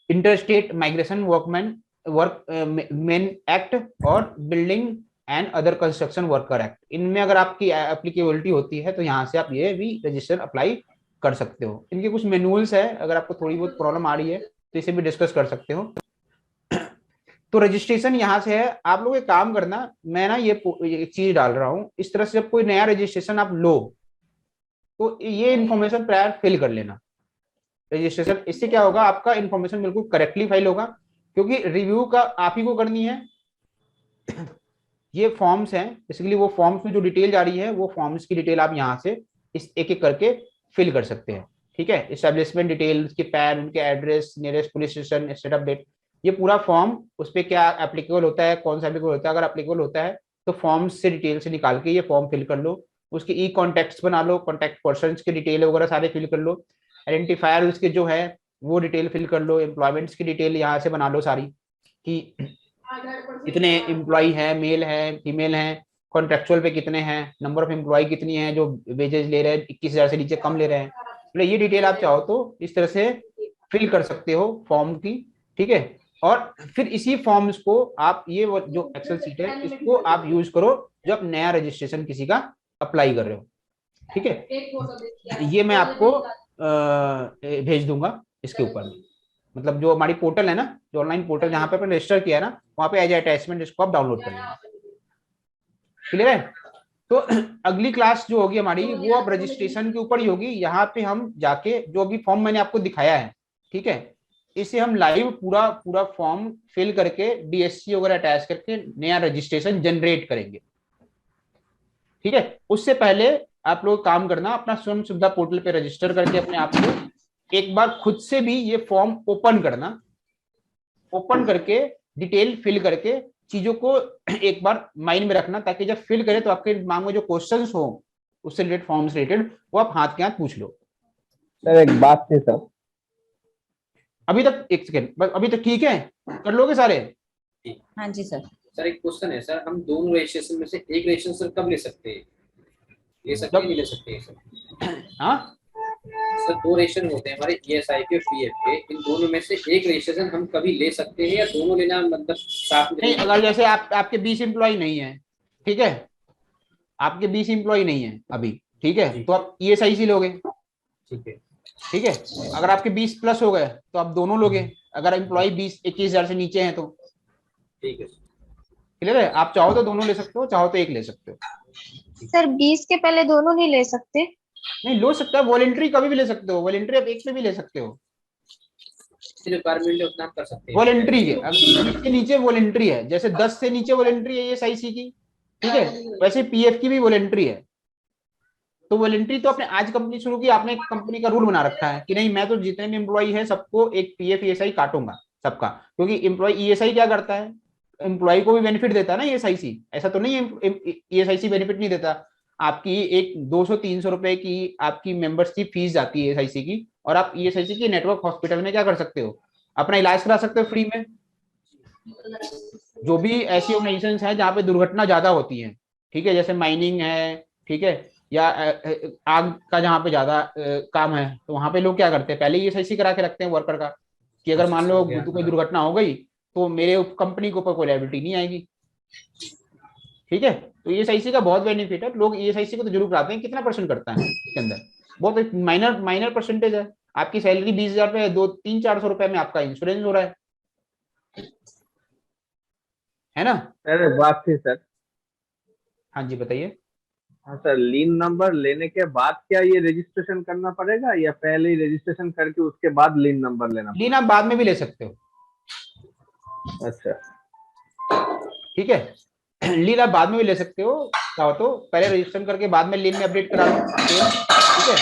interstate migration workman act और building and other construction worker act. इनमें अगर आपकी एप्लीकेबिलिटी होती है तो यहाँ से आप ये भी रजिस्ट्रेशन अप्लाई कर सकते हो। इनके कुछ मैनुअल्स है, अगर आपको थोड़ी बहुत प्रॉब्लम आ रही है तो इसे भी डिस्कस कर सकते हो। तो रजिस्ट्रेशन यहाँ से है। आप लोग एक काम करना, मैं ना ये एक चीज डाल रहा हूँ, इस तरह से जब कोई नया रजिस्ट्रेशन आप लो तो ये इन्फॉर्मेशन प्रायर फिल कर लेना रजिस्ट्रेशन। इससे क्या होगा, आपका इन्फॉर्मेशन बिल्कुल करेक्टली फाइल होगा, क्योंकि रिव्यू का आप ही को करनी है। ये फॉर्म्स हैं, बेसिकली वो फॉर्म्स में जो डिटेल जा रही है वो फॉर्म्स की डिटेल आप यहाँ से इस एक एक करके फिल कर सकते हैं। ठीक है, एस्टेब्लिशमेंट डिटेल, उसके पैन, उनके address, nearest police station, startup date, ये पूरा फॉर्म, उस पर क्या एप्लीकेबल होता है, कौन सा एप्लीकेबल होता है, अगर एप्लीकेबल होता है तो फॉर्म्स से डिटेल से निकाल के ये फॉर्म फिल कर लो। उसके ई कॉन्टैक्ट्स बना लो, कॉन्टैक्ट पर्सन की डिटेल वगैरह सारे फिल कर लो। आइडेंटिफायर उसके जो है वो डिटेल फिल कर लो। एम्प्लॉयमेंट्स की डिटेल यहाँ से बना लो सारी, कि कितने एम्प्लॉय हैं, मेल है, फीमेल हैं, कॉन्ट्रेक्चुअल पे कितने हैं, नंबर ऑफ एम्प्लॉय कितनी है जो वेजेस ले रहे हैं, 21,000 से नीचे कम ले रहे हैं। तो ये डिटेल आप चाहो तो इस तरह से फिल कर सकते हो फॉर्म की। ठीक है, और फिर इसी फॉर्म्स को आप ये जो एक्सेल सीट है इसको आप यूज करो जब नया रजिस्ट्रेशन किसी का अप्लाई कर रहे हो। ठीक है, ये मैं आपको भेज दूंगा इसके ऊपर, मतलब जो हमारी पोर्टल है ना, जो ऑनलाइन पोर्टल जहाँ पे आपने रजिस्टर किया है ना, वहाँ पे एज अटैचमेंट इसको आप डाउनलोड कर लेना। क्लियर है? तो अगली क्लास जो होगी हमारी वो अब रजिस्ट्रेशन के ऊपर ही होगी। यहाँ पे हम जाके जो अभी फॉर्म मैंने आपको दिखाया है, ठीक है, इसे हम लाइव पूरा पूरा फॉर्म फिल करके DSC वगैरह अटैच करके नया रजिस्ट्रेशन जनरेट करेंगे। ठीक है, उससे पहले आप लोग काम करना, अपना स्वयं सुविधा पोर्टल पे रजिस्टर करके अपने आप को एक बार खुद से भी ये फॉर्म ओपन करना, ओपन करके डिटेल फिल करके चीजों को एक बार माइंड में रखना, ताकि जब फिल करें तो आपके दिमाग में जो क्वेश्चंस हो उससे रिलेटेड, फॉर्म से रिलेटेड, वो आप हाथ के हाथ पूछ लो। सर एक बात थी सर, अभी तक एक सेकेंड बस, अभी तक ठीक है, कर लोगे सारे? हाँ जी सर। सर एक क्वेश्चन है सर, हम दोनों रजिस्ट्रेशन में से एक रजिस्ट्रेशन सर कब ले सकते हैं? ले सकते हैं, नहीं ले सकते हैं सर? हाँ सर दो रजिस्ट्रेशन होते हैं हमारे ESI के PF के, इन दोनों में से एक रजिस्ट्रेशन हम कभी ले सकते हैं या दोनों लेना मतलब साथ में? नहीं, अगर जैसे आपके 20 एम्प्लॉय नहीं है, ठीक है, आपके 20 एम्प्लॉय नहीं है अभी, ठीक है, तो आप ESIC लोगे। ठीक है, ठीक है, अगर आपके 20 प्लस हो गए तो आप दोनों लोगे, अगर एम्प्लॉय 20-21,000 से नीचे हैं तो। ठीक है क्लियर है? आप चाहो तो दोनों ले सकते हो, चाहो तो एक ले सकते हो। सर 20 के पहले दोनों नहीं ले सकते? नहीं, लो सकता है, वॉलंटरी कभी भी ले सकते हो, वॉलंटरी आप एक पे भी ले सकते हो, रिक्वायरमेंट है उतना आप कर सकते हैं। वॉलंटरी के इसके नीचे वॉलंटरी है, जैसे 10 से नीचे वॉलंटरी है ESIC की, ठीक है, वैसे PF की भी वॉलंटरी है। तो वॉलंटरी तो आपने आज कंपनी शुरू की, आपने एक कंपनी का रूल बना रखा है कि नहीं मैं तो जितने भी एम्प्लॉय है सबको एक PF ESI काटूंगा सबका, क्योंकि एम्प्लॉय ESI क्या करता है, एम्प्लॉय को भी बेनिफिट देता है ना ESIC, ऐसा तो नहीं है ESIC बेनिफिट नहीं देता। आपकी एक 200-300 रुपए की आपकी मेंबरशिप फीस जाती है ESIC की, और आप ESIC की नेटवर्क हॉस्पिटल में क्या कर सकते हो, अपना इलाज करा सकते हो फ्री में। जो भी ऐसी ऑर्गेनाइजेशंस हैं जहाँ पे दुर्घटना ज्यादा होती है, ठीक है, जैसे माइनिंग है, ठीक है, या आग का जहाँ पे ज्यादा काम है, तो वहां पे लोग क्या करते हैं, पहले ESIC करा के रखते हैं वर्कर का, कि अगर मान लो कोई दुर्घटना हो गई तो मेरे कंपनी के ऊपर कोई लायबिलिटी नहीं आएगी। ठीक है, तो ESIC का बहुत बेनिफिट है, लोग ESIC को तो जरूर कराते हैं। कितना परसेंट करता है इसके अंदर, बहुत माइनर परसेंटेज है। आपकी सैलरी 20,000 रुपए, 200-300-400 रुपए में आपका इंश्योरेंस हो रहा है ना? सर एक बात थी सर। हाँ जी बताइए। हाँ सर, लीन नंबर लेने के बाद क्या ये रजिस्ट्रेशन करना पड़ेगा, या पहले ही रजिस्ट्रेशन करके उसके बाद लीन नंबर लेना लीन आप बाद में भी ले सकते हो। अच्छा, ठीक है, लीन आप बाद में भी ले सकते हो, चाहो तो पहले रजिस्ट्रेशन करके बाद में लीन में अपडेट करा लो। ठीक है,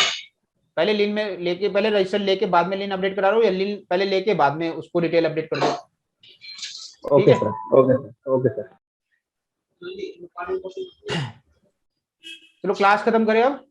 पहले लिन में लेके, पहले रजिस्टर लेके बाद में लिन अपडेट करा रहा हूँ, या लिन पहले लेके बाद में उसको डिटेल अपडेट कर दो? Okay sir, okay sir, okay sir. चलो क्लास खत्म करें अब।